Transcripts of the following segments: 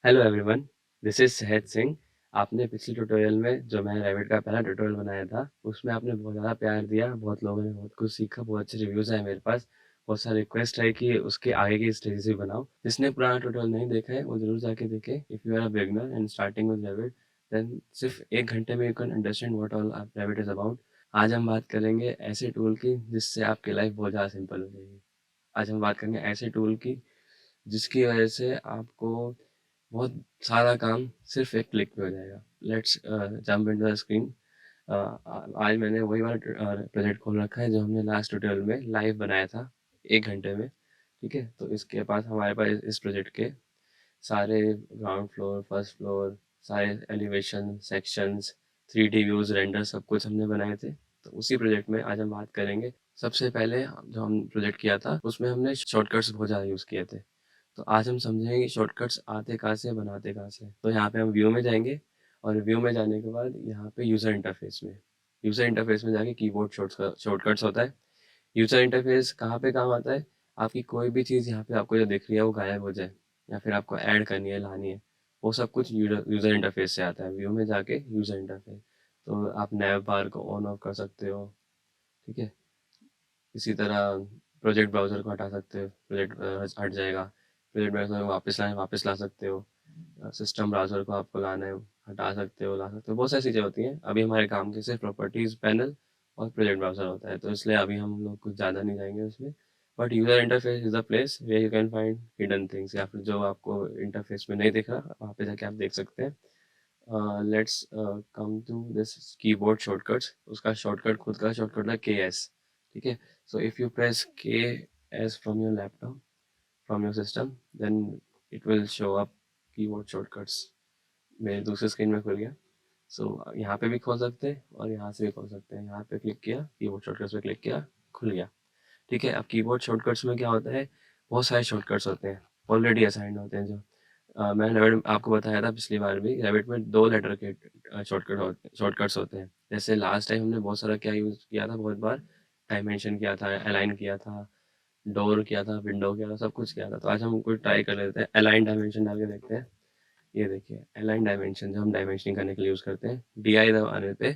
Hello everyone, this is सहज सिंह। आपने पिछले ट्यूटोरियल में जो मैं रैबिट का पहला ट्यूटोरियल बनाया था उसमें आपने बहुत ज़्यादा प्यार दिया, बहुत लोगों ने बहुत कुछ सीखा, बहुत अच्छे रिव्यूज़ आए मेरे पास। बहुत सारे रिक्वेस्ट है कि उसके आगे की स्टेजेस भी बनाओ। जिसने पुराना ट्यूटोरियल नहीं देखा है वो ज़रूर जाके देखे। If you are a beginner and starting with Revit then सिर्फ 1 घंटे में you can understand what all Revit is about. आज हम बात करेंगे ऐसे टूल की जिससे आपकी लाइफ बहुत ज़्यादा सिंपल हो जाएगी। आज हम बात करेंगे ऐसे टूल की जिसकी वजह से आपको बहुत सारा काम सिर्फ एक क्लिक पे हो जाएगा। Let's jump into the screen. आज मैंने वही वाला प्रोजेक्ट खोल रखा है जो हमने लास्ट ट्यूटोरियल में लाइव बनाया था 1 घंटे में। ठीक है, तो इसके पास हमारे पास इस प्रोजेक्ट के सारे ग्राउंड फ्लोर, फर्स्ट फ्लोर, सारे elevation sections, 3D views, render सब कुछ हमने बनाए थे। तो उसी प्रोजेक्ट में आज हम बात करेंगे। सबसे पहले जो हम प्रोजेक्ट किया था उसमें हमने शॉर्टकट्स बहुत ज़्यादा यूज़ किए थे। तो आज हम समझेंगे कि शॉर्टकट्स आते कहाँ से, बनाते कहाँ से। तो यहाँ पे हम व्यू में जाएंगे और व्यू में जाने के बाद यहाँ पे यूज़र इंटरफेस में जाके कीबोर्ड शॉर्टकट्स होता है। यूज़र इंटरफेस कहाँ पे काम आता है? आपकी कोई भी चीज़ यहाँ पे आपको जो दिख रही है वो गायब हो जाए या फिर आपको ऐड करनी है, लानी है, वो सब कुछ यूज़र इंटरफेस से आता है। व्यू में जाके यूज़र इंटरफेस, तो आप नैव बार को ऑन ऑफ कर सकते हो। ठीक है, इसी तरह प्रोजेक्ट ब्राउज़र को हटा सकते हो, प्रोजेक्ट हट जाएगा। प्रोजेक्ट ब्राउज़र को वापस ला सकते हो। सिस्टम ब्राउज़र को आपको लाना है, हटा सकते हो, ला सकते हो। बहुत सारी चीज़ें होती हैं। अभी हमारे काम की सिर्फ प्रॉपर्टीज़ पैनल और प्रोजेक्ट ब्राउज़र होता है, तो इसलिए अभी हम लोग कुछ ज़्यादा नहीं जाएंगे उसमें। But user interface is the place where you can find hidden things, या फिर जो आपको इंटरफेस में नहीं दिख रहा वहाँ पे जाके आप देख सकते हैं। Let's come to this keyboard shortcuts. उसका शॉर्टकट, खुद का शॉर्टकट है KS। ठीक है, so if you press KS from your laptop, from your system, then it will show up keyboard shortcuts। मेरे दूसरे स्क्रीन में खुल गया। यहाँ पे भी खोल सकते हैं और यहाँ से भी खोल सकते हैं। यहाँ पे क्लिक किया, कीबोर्ड शॉर्टकट्स पे क्लिक किया, खुल गया। ठीक है, अब कीबोर्ड शॉर्टकट्स में क्या होता है, बहुत सारे शॉर्टकट्स होते हैं, ऑलरेडी असाइंड होते हैं। जो मैंने रैबिट आपको बताया था पिछली बार भी, रैबिट में 2 लेटर के शॉर्टकट्स होते हैं। जैसे लास्ट टाइम हमने बहुत सारा क्या यूज़ किया था, बहुत बार डायमेंशन किया था, अलाइन किया था, डोर किया था, विंडो किया था, सब कुछ किया था। तो आज हम कुछ ट्राई कर लेते हैं, अलाइन डायमेंशन डाल के देखते हैं। ये देखिए अलाइन डायमेंशन जो हम डायमेंशनिंग करने के लिए यूज़ करते हैं, DI दबाने पे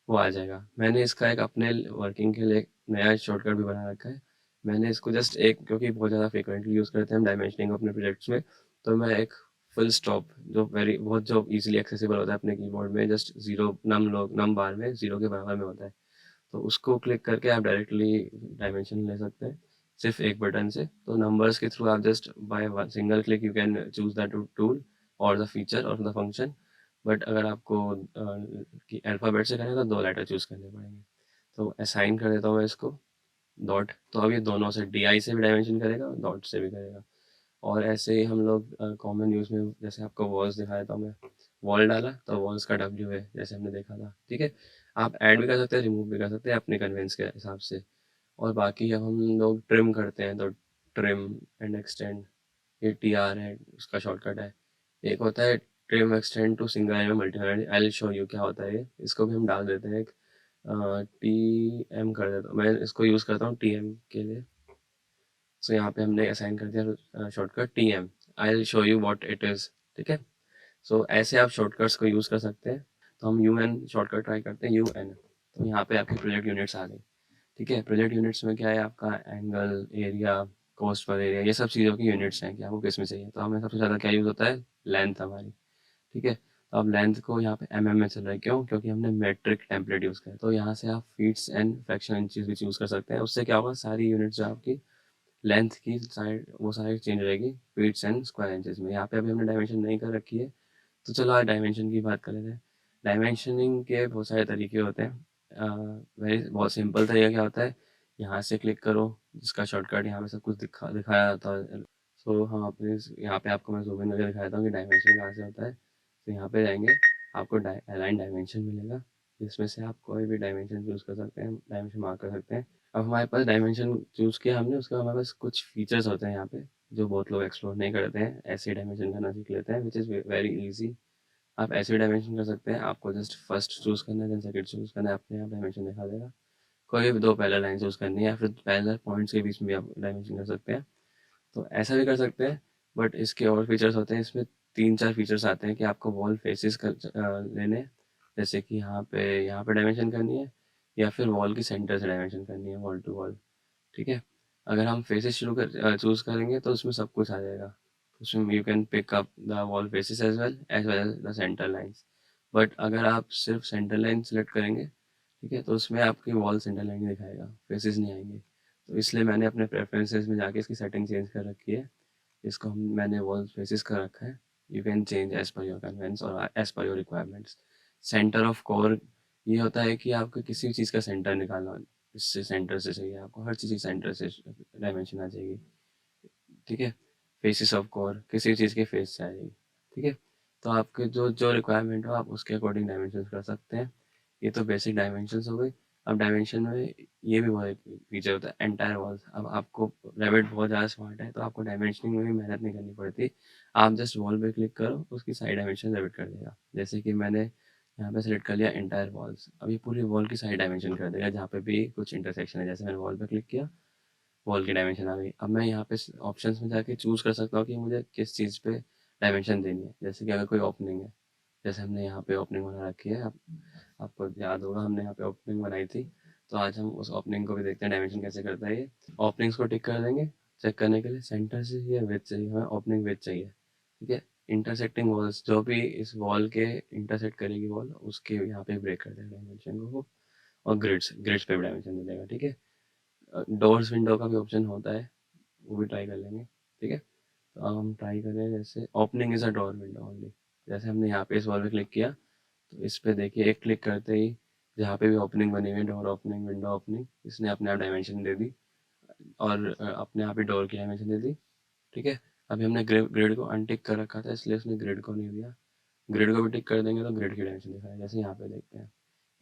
वो आ जाएगा। मैंने इसका एक अपने वर्किंग के लिए एक नया शॉर्टकट भी बना रखा है। मैंने इसको जस्ट एक, क्योंकि बहुत ज़्यादा फ्रिक्वेंटली यूज़ करते हैं हम डायमेंशनिंग अपने प्रोजेक्ट्स में, तो मैं एक फुल स्टॉप जो बहुत जो इजीली एक्सेसिबल होता है अपने कीबोर्ड में, जस्ट जीरो नम बार में जीरो के बराबर में होता है, तो उसको क्लिक करके आप डायरेक्टली डायमेंशन ले सकते हैं सिर्फ एक बटन से। तो नंबर्स के थ्रू आप just by one single click you can choose the tool और द फीचर और द फंक्शन। बट अगर आपको अल्फ़ाबेट से करें तो 2 लेटर चूज़ करने पड़ेंगे। तो असाइन कर देता हूँ मैं इसको डॉट। तो अब ये दोनों से, DI से भी डायमेंशन करेगा, डॉट से भी करेगा। और ऐसे ही हम लोग कॉमन यूज़ में, जैसे आपको वॉल्स दिखाया था मैं, वॉल डाला तो वॉल्स का W है, जैसे हमने देखा था। ठीक है, आप ऐड भी कर सकते हैं, रिमूव भी कर सकते हैं अपने कन्वेंस के हिसाब से। और बाकी जब हम लोग ट्रिम करते हैं तो ट्रिम एंड एक्सटेंड, ये TR है, उसका शॉर्टकट है। एक होता है trim extend to single line में multi line, I will show you क्या होता है ये। इसको भी हम डाल देते हैं एक TM कर देता हूँ मैं, इसको यूज़ करता हूँ TM के लिए। सो यहाँ पे हमने असाइन कर दिया shortcut TM, I will show you what it is. ठीक है, सो ऐसे आप शॉर्टकट्स को यूज़ कर सकते हैं। तो हम UN शॉर्टकट ट्राई करते हैं, UN। तो यहाँ पे आपकी प्रोजेक्ट यूनिट्स आ गई। ठीक है, प्रोजेक्ट यूनिट्स में क्या है, आपका angle, area, cost per area, ये सब चीज़ों की यूनिट्स हैं कि आपको किस में चाहिए। तो हमें सबसे ज़्यादा क्या यूज़ होता है, लेंथ हमारी। ठीक है, तो अब लेंथ को यहाँ पे में चल रहा है, क्यों? क्योंकि हमने मेट्रिक टेम्पलेट यूज़ किया है। तो यहाँ से आप फीट्स एंड फ्रैक्शन इंचेस भी यूज़ कर सकते हैं। उससे क्या होगा, सारी यूनिट्स जो आपकी लेंथ की साइड, वो सारी चेंज रहेगी फीट्स एंड स्क्वायर इंचेस में। यहाँ पे अभी हमने डायमेंशन नहीं कर रखी है, तो चलो आज डायमेंशन की बात कर लेते हैं। डायमेंशनिंग के बहुत सारे तरीके होते हैं। बहुत सिंपल तरीका क्या होता है, यहाँ से क्लिक करो, जिसका शॉर्टकट यहाँ पे सब कुछ दिखाया जाता है। सो हम अपने यहाँ पे आपको मैं जूम इन करके दिखाता हूँ कि डायमेंशन कहाँ से होता है। तो यहाँ पे जाएंगे, आपको अलाइन डायमेंशन मिलेगा, जिसमें से आप कोई भी डायमेंशन चूज़ कर सकते हैं, डायमेंशन मार्क कर सकते हैं। अब हमारे पास डायमेंशन चूज़ किया हमने, उसके बाद हमारे पास कुछ फीचर्स होते हैं यहाँ पे जो बहुत लोग एक्सप्लोर नहीं करते हैं, ऐसे डायमेंशन करना सीख लेते हैं, विच इज़ वेरी इजी। आप ऐसे डायमेंशन कर सकते हैं, आपको जस्ट फर्स्ट चूज़ करना है, देन सेकंड चूज़ करना है, अपने आप डायमेंशन दिखा देगा। कोई भी 2 पैरेलल लाइन चूज़ करनी है या फिर पैरेलल पॉइंट्स के बीच में भी आप डायमेंशन कर सकते हैं, तो ऐसा भी कर सकते हैं। बट इसके और फीचर्स होते हैं, इसमें 3-4 फीचर्स आते हैं कि आपको वॉल फेसेस लेने हैं, जैसे कि यहाँ पे डायमेंशन करनी है या फिर वॉल की सेंटर से डायमेंशन करनी है वॉल टू वॉल। ठीक है, अगर हम फेसेस चूज़ करेंगे तो उसमें सब कुछ आ जाएगा। उसमें you can pick up the wall faces as well as the centre lines. But अगर आप सिर्फ सेंटर लाइन सेलेक्ट करेंगे, ठीक है, तो उसमें आपकी वॉल सेंटर लाइन ही दिखाएगा, फेसेस नहीं आएंगे। तो इसलिए मैंने अपने प्रेफरेंसेस में जाके इसकी सेटिंग चेंज कर रखी है। इसको मैंने वॉल फेसेस कर रखा है। You can change as per your convenience और as per your requirements. Centre of core, ये होता है कि आपको किसी भी चीज़ का सेंटर निकालना हो, इससे सेंटर से चाहिए आपको, हर चीज़ की सेंटर से डायमेंशन आ जाएगी। ठीक है, फेसिस ऑफ कोर, किसी भी चीज़ के फेस से आ जाएगी। ठीक है, तो आपके जो जो रिक्वायरमेंट हो आप उसके अकॉर्डिंग डायमेंशन कर सकते हैं। ये तो बेसिक डायमेंशंस हो गई। अब डायमेंशन में ये भी बहुत एक फीचर होता है, एंटायर वॉल्स। अब आपको रेविट बहुत ज़्यादा स्मार्ट है, तो आपको डायमेंशनिंग में भी मेहनत नहीं करनी पड़ती। आप जस्ट वॉल पे क्लिक करो, उसकी साइड डायमेंशन रेविट कर देगा। जैसे कि मैंने यहाँ पे सेलेक्ट कर लिया एंटायर वॉल्स, अब ये पूरी वॉल की साइड डायमेंशन कर देगा जहाँ पे भी कुछ इंटरसेक्शन है। जैसे मैंने वॉल पे क्लिक किया, वॉल की डायमेंशन आ गई। अब मैं यहाँ पे ऑप्शंस में जाके चूज़ कर सकता हूँ कि मुझे किस चीज़ पे डायमेंशन देनी है। जैसे कि अगर कोई ओपनिंग है, जैसे हमने यहाँ पे ओपनिंग बना रखी है, आपको याद होगा हमने यहाँ पे ओपनिंग बनाई थी। तो आज हम उस ओपनिंग को भी देखते हैं डायमेंशन कैसे करता है ये। ओपनिंग्स को टिक कर देंगे चेक करने के लिए, सेंटर से या विड्थ चाहिए, हमें ओपनिंग विड्थ चाहिए। ठीक है, इंटरसेक्टिंग वॉल्स, जो भी इस वॉल के इंटरसेक्ट करेगी वॉल, उसके यहाँ पे ब्रेक कर देगा डायमेंशन को। और ग्रिड्स ग्रिड्स पे भी डायमेंशन दे देगा। ठीक है, डोर्स विंडो का भी ऑप्शन होता है, वो भी ट्राई कर लेंगे। ठीक है, तो अब हम ट्राई करें, जैसे opening is a door window only. जैसे हमने यहाँ पे इस वॉल पे क्लिक किया, तो इस पे देखिए एक क्लिक करते ही जहाँ पे भी ओपनिंग बनी हुई है, डोर ओपनिंग, विंडो ओपनिंग, इसने अपने आप डायमेंशन दे दी और अपने आप ही डोर की डायमेंशन दे दी। ठीक है, अभी हमने ग्रिड को अनटिक कर रखा था, इसलिए उसने ग्रिड को नहीं दिया। ग्रिड को भी टिक कर देंगे तो ग्रिड की डायमेंशन दिखाएगा। जैसे यहाँ पे देखते हैं,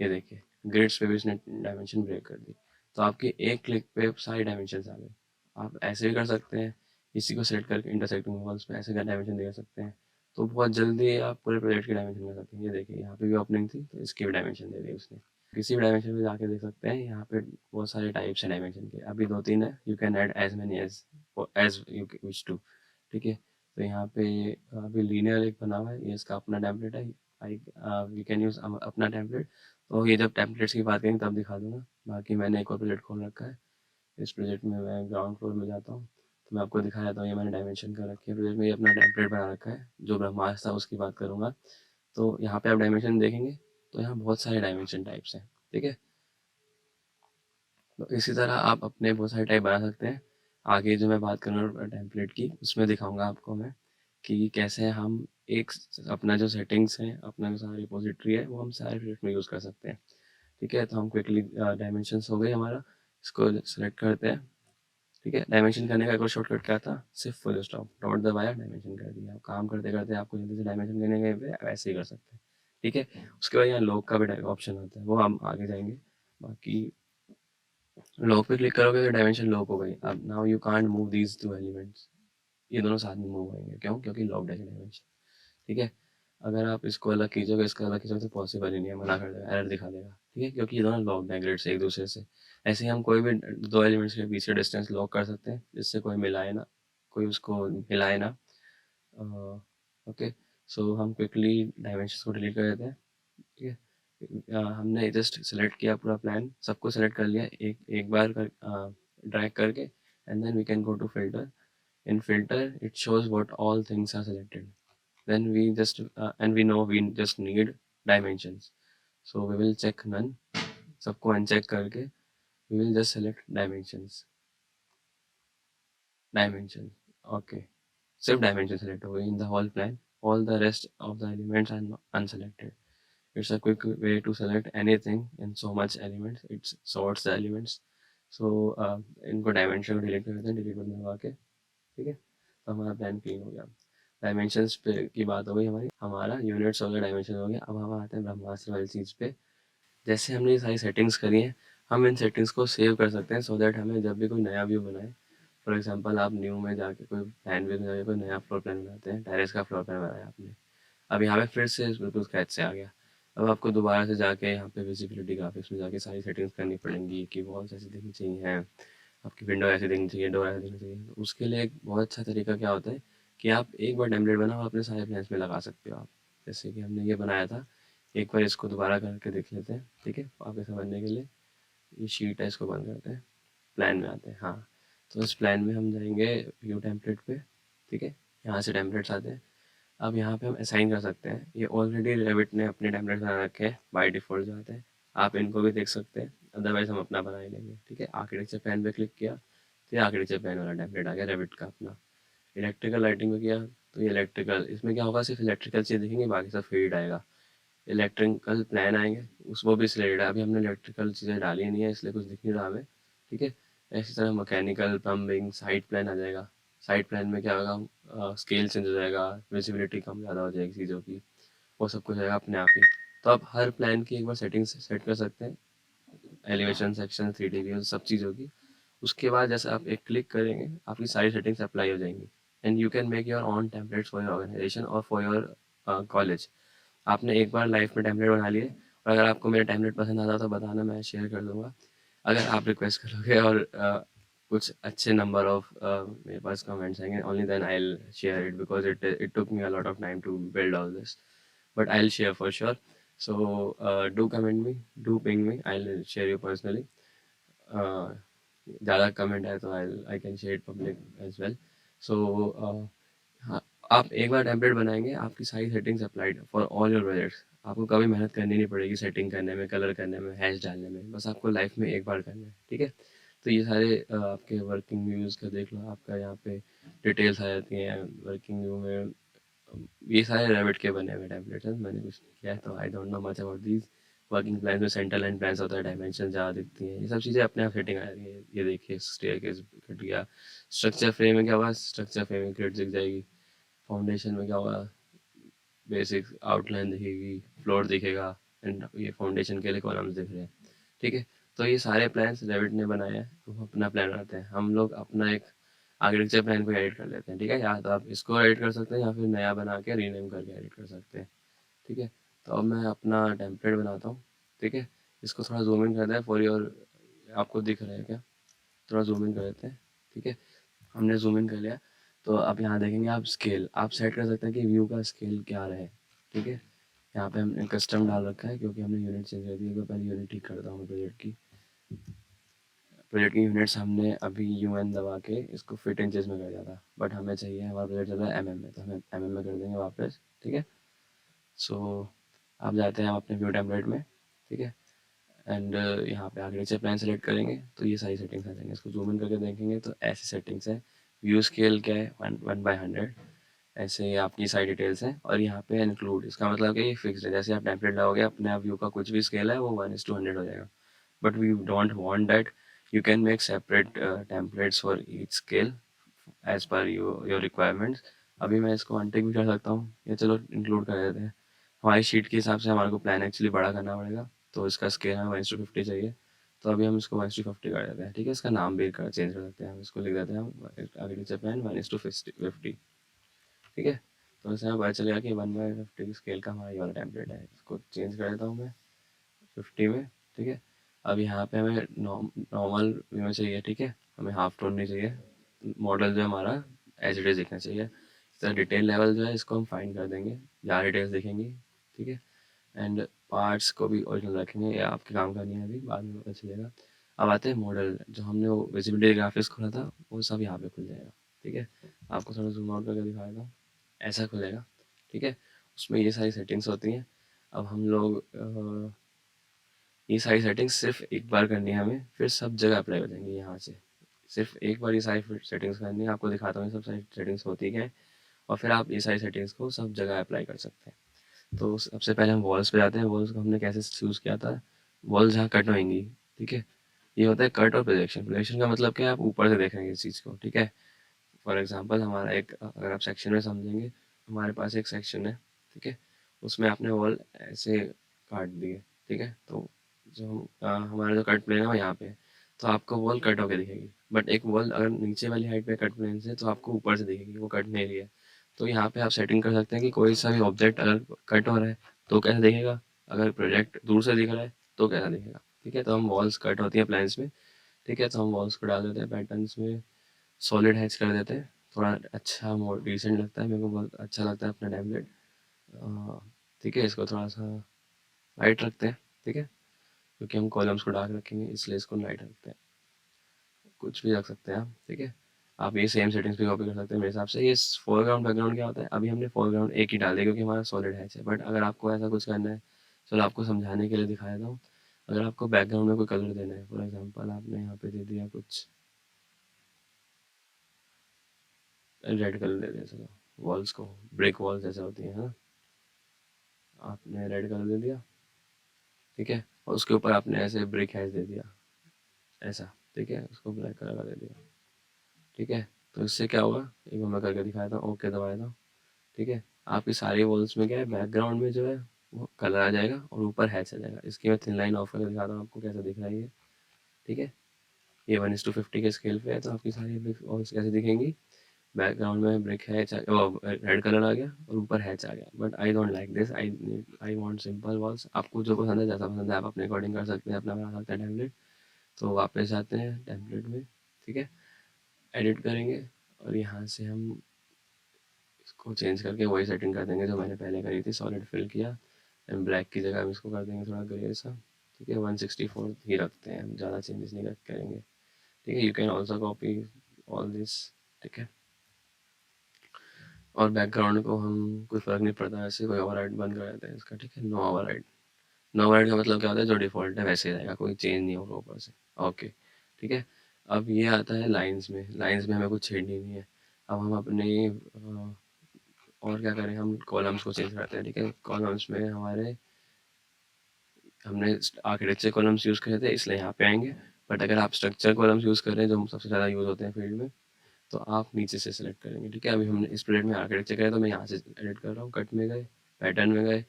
ये देखिए ग्रिड्स पे भी इसने डायमेंशन ब्रेक कर दी। तो आपकी एक क्लिक पे सारी डायमेंशन आ गए। आप ऐसे भी कर सकते हैं, इसी को सेलेक्ट करके इंटरसेक्टिंग वॉल्स पे ऐसे का डायमेंशन दे सकते हैं। तो बहुत जल्दी आप पूरे प्रोजेक्ट की डायमेंशन कर सकते हैं। ये देखिए यहाँ पे भी ओपनिंग थी, तो इसकी भी डायमेंशन दे दी उसने। किसी भी डायमेंशन पे जाके देख सकते हैं, यहाँ पे बहुत सारे टाइप्स हैं डायमेंशन के, अभी 2-3 है। You can add as many as you wish to. ठीक है, तो यहाँ पे अभी लीनियर एक बना हुआ है, ये इसका अपना टेम्पलेट है। आई वी कैन यूज़ अपना टेम्पलेट। तो ये जब टेम्पलेट्स की बात करेंगे तब दिखा दूंगा। बाकी मैंने एक और प्रोजेक्ट खोल रखा है, इस प्रोजेक्ट में मैं ग्राउंड फ्लोर में जाता हूँ, तो मैं आपको दिखा देता हूँ। ये मैंने डायमेंशन कर रखी है प्रोजेक्ट में, ये अपना टेम्पलेट बना रखा है। जो ब्रह्मास्त्र था उसकी बात करूँगा, तो यहाँ पे आप डायमेंशन देखेंगे तो यहाँ बहुत सारे डायमेंशन टाइप्स हैं। ठीक है, तो इसी तरह आप अपने बहुत सारे टाइप बना सकते हैं। आगे जो मैं बात करूँगा टेम्पलेट की, उसमें दिखाऊंगा आपको मैं कि कैसे हम अपना जो सेटिंग्स है, अपना जो सारा रिपोजिटरी है, वो हम सारे प्रोजेक्ट में यूज़ कर सकते हैं। ठीक है, तो हम क्विकली डायमेंशंस हो गए हमारा, इसको सेलेक्ट करते हैं। ठीक है, डायमेंशन करने का एक और शॉर्टकट क्या था, सिर्फ फुल स्टॉप डॉट दबाया, डायमेंशन कर दिया। काम करते करते आपको जल्दी से डायमेंशन करने के पे वैसे ही कर सकते हैं। ठीक है, उसके बाद यहाँ लॉक का भी ऑप्शन होता है, वो हम आगे जाएंगे। बाकी लॉक पे क्लिक करोगे तो डायमेंशन लॉक हो गई। अब now you can't move these two elements, ये दोनों साथ में मूव होंगे। क्यों? क्योंकि लॉक्ड है डायमेंशन। ठीक है, अगर आप इसको अलग कीजिएगा, इसका अलग कीजिएगा, तो पॉसिबल ही नहीं है, मना कर देगा, एरर दिखा देगा। ठीक है, क्योंकि ये दोनों लॉक्ड हैं ग्रिड से एक दूसरे से। ऐसे ही हम कोई भी दो एलिमेंट्स के बीच का डिस्टेंस लॉक कर सकते हैं, जिससे कोई मिलाए ना, कोई उसको हिलाए ना। ओके, सो हम क्विकली डायमेंशंस को डिलीट कर देते हैं। ठीक है, हमने जस्ट सेलेक्ट किया पूरा प्लान, सबको सेलेक्ट कर लिया एक एक बार कर ड्रैग करके, and then we can go to filter. In filter it shows what all things are selected. Then we just and we know we just need dimensions, so we will check none, सबको uncheck करके we will just select dimension. Okay, सिर्फ dimension select हो गई in the whole plan, all the rest of the elements are unselected. It's a quick way to select anything in so much elements. It sorts the elements. So इनको dimension को delete कर देते हैं, delete button दबा के। ठीक है, तो हमारा प्लान क्लीन हो गया। डायमेंशंस पे की बात हो गई हमारी, हमारा यूनिट्स हो गया, डायमेंशन हो गया। अब हम आते हैं ब्रह्मास्त्र वाली चीज़ पे। जैसे हमने ये सारी सेटिंग्स करी हैं, हम इन सेटिंग्स को सेव कर सकते हैं, सो दैट हमें जब भी कोई नया व्यू बनाए, फॉर एग्जांपल आप न्यू में जाके कोई प्लान व्यू में जाके कोई नया फ्लोर प्लान बनाते हैं, टेरेस का फ्लोर प्लान बनाया आपने, अब यहाँ पे फिर से बिल्कुल स्क्रैच से आ गया। अब आपको दोबारा से जाके यहाँ पे विजिबिलिटी ग्राफिक्स में जाके सारी सेटिंग्स करनी पड़ेंगी कि वॉल्स ऐसी दिखनी चाहिए हैं, आपकी विंडो ऐसी दिखनी चाहिए, डोर ऐसी दिखनी चाहिए। तो उसके लिए एक बहुत अच्छा तरीका क्या होता है कि आप एक बार टेम्पलेट बनाओ और अपने सारे प्लान्स में लगा सकते हो आप। जैसे कि हमने ये बनाया था, एक बार इसको दोबारा करके देख लेते हैं, ठीक है, वापस समझने के लिए। ये शीट है, इसको बंद करते हैं, प्लान में आते हैं। हाँ, तो इस प्लान में हम जाएंगे व्यू टेम्पलेट पे, ठीक है, यहाँ से टेम्पलेट्स आते हैं। अब यहाँ पे हम असाइन कर सकते हैं, ये ऑलरेडी रेविट ने अपने टेम्पलेट बना रखे हैं बाय डिफ़ॉल्ट जो आते हैं, आप इनको भी देख सकते हैं, अदरवाइज हम अपना बना ही लेंगे, ठीक है। आर्किटेक्चर प्लान पे क्लिक किया तो ये आर्किटेक्चर प्लान वाला टेम्पलेट आ गया रेविट का अपना। इलेक्ट्रिकल लाइटिंग में किया तो ये इलेक्ट्रिकल, इसमें क्या होगा, सिर्फ इलेक्ट्रिकल चीज़ दिखेंगी, बाकी सब फील्ड आएगा। इलेक्ट्रिकल प्लान आएंगे, उस वो भी सिलेक्टेड है, अभी हमने इलेक्ट्रिकल चीज़ें डाली नहीं है इसलिए कुछ दिख नहीं रहा हमें, ठीक है। इसी तरह मैकेनिकल, प्लम्बिंग, साइट प्लान आ जाएगा। साइट प्लान में क्या होगा, स्केल चेंज हो जाएगा, विजिबिलिटी कम ज़्यादा हो जाएगी चीज़ों की, वो सब कुछ आएगा अपने आप ही। तो आप हर प्लान की एक बार सेटिंग्स सेट कर सकते हैं, एलिवेशन, सेक्शन, 3D व्यू, सब चीज़ होगी। उसके बाद जैसे आप एक क्लिक करेंगे, आपकी सारी सेटिंग्स अप्लाई हो जाएंगी, and you can make your own templates for your organisation और फॉर योर कॉलेज। आपने एक बार लाइफ में टेम्पलेट बना लिए, और अगर आपको मेरा टेम्पलेट पसंद आता तो बताना, मैं शेयर कर दूंगा। अगर आप रिक्वेस्ट करोगे और कुछ अच्छे नंबर ऑफ मेरे पास कमेंट्स आएंगे, only then I will share it, because it took me a lot of time to build all this, but I'll share for sure. So do comment me, do ping me. I'll share you personally. ज़्यादा comment है तो I can share it public as well. So हाँ, आप एक बार template बनाएंगे, आपकी सारी settings applied for all your projects. आपको कभी मेहनत करनी नहीं पड़ेगी सेटिंग करने में, कलर करने में, हैश डालने में, बस आपको लाइफ में एक बार करना है, ठीक है। तो ये सारे आपके वर्किंग व्यूज़ का देख लो, आपका यहाँ पे डिटेल्स आ जाती हैं वर्किंग व्यू में। ये सारे रैबिट के बने हुए टेम्पलेट्स हैं, मैंने कुछ नहीं किया है, तो I don't know much about these. Working plan में सेंटर लाइन प्लान्स होता है, डायमेंशन ज़्यादा दिखती हैं, ये सब चीज़ें अपने आप सेटिंग आ रही है। ये देखिए स्टेयरकेस कट गया। स्ट्रक्चर फ्रेम में क्या होगा, स्ट्रक्चर फ्रेम में ग्रिड दिख जाएगी। फाउंडेशन में क्या होगा, बेसिक आउटलाइन दिखेगी, फ्लोर दिखेगा, एंड ये फाउंडेशन के लिए कॉलम्स दिख रहे हैं, ठीक है। तो ये सारे प्लान्स रेविट ने बनाए हैं, तो हम अपना प्लान बनाते हैं, हम लोग अपना एक आर्किटेक्चर प्लान को एडिट कर लेते हैं, ठीक है। या तो आप इसको एडिट कर सकते हैं या फिर नया बना के रीनेम करके एडिट कर सकते हैं, ठीक है। तो अब मैं अपना टेम्पलेट बनाता हूँ, ठीक है। इसको थोड़ा जूम इन करते हैं फॉर योर, आपको दिख रहा है क्या, थोड़ा जूम इन कर देते हैं, ठीक है। हमने जूम इन कर लिया, तो अब यहाँ देखेंगे आप स्केल, आप सेट कर सकते हैं कि व्यू का स्केल क्या रहे, ठीक है। यहाँ पे हमने कस्टम डाल रखा है क्योंकि हमने यूनिट चेंज कर दी है, तो पहले यूनिट ठीक करता हूँ प्रोजेक्ट की यूनिट्स हमने अभी UN दबा के इसको फिट इंचेस में कर दिया था, बट हमें चाहिए, हमारा प्रोजेक्ट चल रहा है MM में, तो हमें MM में कर देंगे वापस, ठीक है। सो आप जाते हैं हम अपने व्यू टेम्पलेट में, ठीक है, एंड यहाँ पे आर्किटेक्चर प्लान सेलेक्ट करेंगे तो ये सारी सेटिंग्स आ जाएंगे। इसको जूम इन करके देखेंगे तो ऐसी सेटिंग्स है। व्यू स्केल क्या है, 1/100, ऐसे आपकी सारी डिटेल्स हैं। और यहाँ पे इंक्लूड, इसका मतलब कि ये फिक्स्ड है, जैसे आप टेम्पलेट लगाओगे अपने आप व्यू का कुछ भी स्केल है वो 1:100 हो जाएगा, but we don't want that. You can make separate templates for each scale as per your requirements. अभी मैं इसको अनटिक भी कर सकता हूँ, या चलो इंक्लूड कर देते हैं। हमारी शीट के हिसाब से हमारे को प्लान एक्चुअली बड़ा करना पड़ेगा, तो इसका स्केल हमें 1:50 चाहिए, तो अभी हम इसको 1:50 कर देते हैं, ठीक है। इसका नाम भी चेंज कर सकते हैं, हम इसको लिख देते हैं हम आर्किटेक्चर प्लान 1:50, ठीक है। तो इससे हमें पता चलेगा कि 1/50 की स्केल का हमारा ये वाला टेम्पलेट है। इसको चेंज कर देता हूँ मैं 50 में, ठीक है। अब यहाँ पे हमें नॉर्मल व्यू में चाहिए, ठीक है, हमें हाफ टोन नहीं चाहिए, मॉडल जो हमारा एज इट इज दिखना चाहिए। इस तरह डिटेल लेवल जो है इसको हम फाइन कर देंगे, ज़्यादा डिटेल्स दिखेंगी, ठीक है। एंड पार्ट्स को भी ओरिजिनल रखेंगे, ये आपके काम का नहीं है, अभी बाद में पता चलेगा। अब आते हैं मॉडल, जो हमने वो विजिबिलिटी ग्राफिक्स खोला था वो सब यहाँ पे खुल जाएगा, ठीक है। आपको थोड़ा जूम आउट करके दिखा देता हूँ, ऐसा खुलेगा, ठीक है। उसमें ये सारी सेटिंग्स होती हैं। अब हम लोग ये सारी सेटिंग्स सिर्फ एक बार करनी है हमें, फिर सब जगह अप्लाई हो जाएंगी यहाँ से। सिर्फ एक बार ये सारी सेटिंग्स करनी है, आपको दिखाता हूँ ये सब सारी सेटिंग्स होती क्या है, और फिर आप ये सारी सेटिंग्स को सब जगह अप्लाई कर सकते हैं। तो सबसे पहले हम वॉल्स पे जाते हैं। वॉल्स को हमने कैसे चूज़ किया था, वॉल्स जहाँ कट होंगी, ठीक है। ये होता है कट और प्रोजेक्शन। प्रोजेक्शन का मतलब क्या है, आप ऊपर से देख रहे हैं इस चीज़ को, ठीक है। फॉर एग्जांपल हमारा एक, अगर आप सेक्शन में समझेंगे, हमारे पास एक सेक्शन है, ठीक है, उसमें आपने वॉल ऐसे काट दी है, ठीक है। तो जो हमारा जो कट प्लेन है वो यहाँ पे है, तो आपको वॉल कट होकर दिखेगी। बट एक वॉल अगर नीचे वाली हाइट पे कट प्लेन से, तो आपको ऊपर से दिखेगी, वो कट नहीं रही है। तो यहाँ पे आप सेटिंग कर सकते हैं कि कोई सा भी ऑब्जेक्ट अगर कट हो रहा है तो कैसा दिखेगा, अगर प्रोजेक्ट दूर से दिख रहा है तो कैसा दिखेगा, ठीक है। तो हम वॉल्स कट होती हैं प्लान्स में, ठीक है, तो हम वॉल्स को डाल देते हैं पैटर्न्स में, सॉलिड हैच कर देते हैं, थोड़ा अच्छा मोड डिसेंट लगता है, मेरे को बहुत अच्छा लगता है अपना टेम्पलेट। ठीक है, इसको थोड़ा सा लाइट रखते हैं। ठीक है, क्योंकि हम कॉलम्स को डार्क रखेंगे इसलिए इसको लाइट रखते हैं। कुछ भी रख सकते हैं आप। ठीक है, आप ये सेम सेटिंग्स भी कॉपी कर सकते हैं मेरे हिसाब से। ये फोरग्राउंड बैकग्राउंड क्या होता है, अभी हमने फोरग्राउंड एक ही डाल दिया क्योंकि हमारा सॉलिड हैच है, बट अगर आपको ऐसा कुछ करना है, चलो आपको समझाने के लिए दिखाया था। अगर आपको बैकग्राउंड में कोई कलर देना है, फॉर एग्जांपल आपने यहाँ पे दे दिया कुछ रेड कलर दे दिया, चलो वॉल्स को, ब्रिक वॉल्स जैसे होती है ना, आपने रेड कलर दे दिया। ठीक है, और उसके ऊपर आपने ऐसे ब्रिक हैच दे दिया ऐसा। ठीक है, उसको ब्लैक कलर का दे दिया। ठीक है, तो इससे क्या होगा, एक बार मैं करके दिखाया था, ओके दबाया था। ठीक है, आपकी सारी वॉल्स में क्या है, बैकग्राउंड में जो है वो कलर आ जाएगा और ऊपर हैच आ जाएगा। इसकी मैं थिन लाइन ऑफ करके दिखाता हूँ आपको कैसा दिख रहा है ये। ठीक है, ये 1:50 के स्केल पे है, तो आपकी सारी ब्रिक वॉल्स कैसे दिखेंगी, बैकग्राउंड में ब्रिक हैच रेड कलर आ गया और ऊपर हैच आ गया। But I don't like this, I want simple walls. आपको जो पसंद है, जैसा पसंद है आप अपने अकॉर्डिंग कर सकते हैं, अपना बना सकते हैं टेम्पलेट। तो वापस जाते हैं टेम्पलेट में। ठीक है, एडिट करेंगे और यहाँ से हम इसको चेंज करके वही सेटिंग कर देंगे जो मैंने पहले करी थी, सॉलिड फिल किया एंड ब्लैक की जगह हम इसको कर देंगे थोड़ा ग्रे सा। ठीक है, 164 ही रखते हैं, हम ज़्यादा चेंजेस नहीं करेंगे। ठीक है, you can also copy all this. ठीक है, और बैकग्राउंड को हम कोई फ़र्क नहीं पड़ता, ऐसे कोई ओवरराइड बंद कर देते हैं इसका। ठीक है, नो ओवरराइड। नो ओवरराइड का मतलब क्या होता है, जो डिफ़ॉल्ट है वैसे ही रहेगा, कोई चेंज नहीं होगा ऊपर से। ओके, ठीक है। अब ये आता है लाइंस में। लाइंस में हमें कुछ छेड़नी नहीं है। अब हम अपने और क्या करें, हम कॉलम्स को चेंज करते हैं। ठीक है, कॉलम्स में हमारे हमने आर्किटेक्चर कॉलम्स यूज़ करे थे इसलिए यहाँ पे आएंगे। बट अगर आप स्ट्रक्चर कॉलम्स यूज़ कर रहे हैं जो सबसे ज़्यादा यूज़ होते हैं फील्ड में, तो आप नीचे से सेलेक्ट करेंगे। ठीक है, अभी हमने इस प्लेट में आर्किटेक्चर करा तो मैं यहाँ से एडिट कर रहा हूँ। कट में गए, पैटर्न में गए,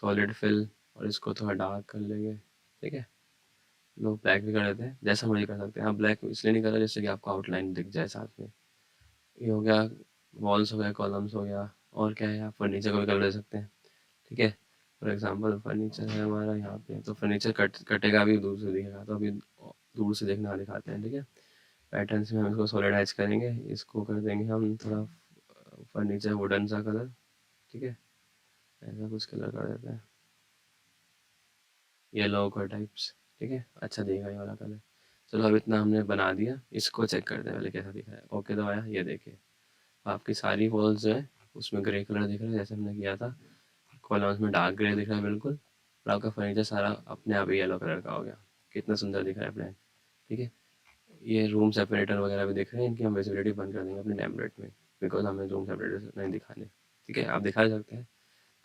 सॉलिड फिल, और इसको थोड़ा डार्क कर लेंगे। ठीक है, लोग ब्लैक भी कर देते हैं, जैसा मर्जी कर सकते हैं। आप ब्लैक इसलिए नहीं कर रहे जिससे कि आपको आउटलाइन दिख जाए साथ में। ये हो गया, वॉल्स हो गया, कॉलम्स हो गया, और क्या है, आप फर्नीचर को भी कर दे सकते हैं। ठीक है, फॉर एग्जांपल फर्नीचर है हमारा यहाँ पे, तो फर्नीचर कटेगा भी, दूर से दिखेगा, तो अभी दूर से देखना दिखाते हैं। ठीक है, पैटर्न्स में हम इसको सॉलिडाइज करेंगे, इसको कर देंगे हम थोड़ा फर्नीचर वुडन सा कलर। ठीक है, ऐसा कुछ कलर कर देते हैं, येलो का टाइप्स। ठीक है, अच्छा दिखेगा ये वाला कलर। चलो अब इतना हमने बना दिया, इसको चेक करते हैं पहले कैसा दिख रहा है। ओके दबाया, ये देखिए आपकी सारी वॉल्स जो है उसमें ग्रे कलर दिख रहा है जैसे हमने किया था। कॉलम्स में डार्क ग्रे दिख रहा है बिल्कुल, और आपका फर्नीचर सारा अपने आप ही येलो कलर का हो गया। कितना सुंदर दिख रहा है प्लान। ठीक है, ये रूम सेपरेटर वगैरह भी दिख रहे हैं, इनकी हम विजिबिलिटी बंद कर देंगे अपने टेम्पलेट में, बिकॉज हमें रूम सेपरेटर नहीं दिखाने। ठीक है, आप दिखा सकते हैं।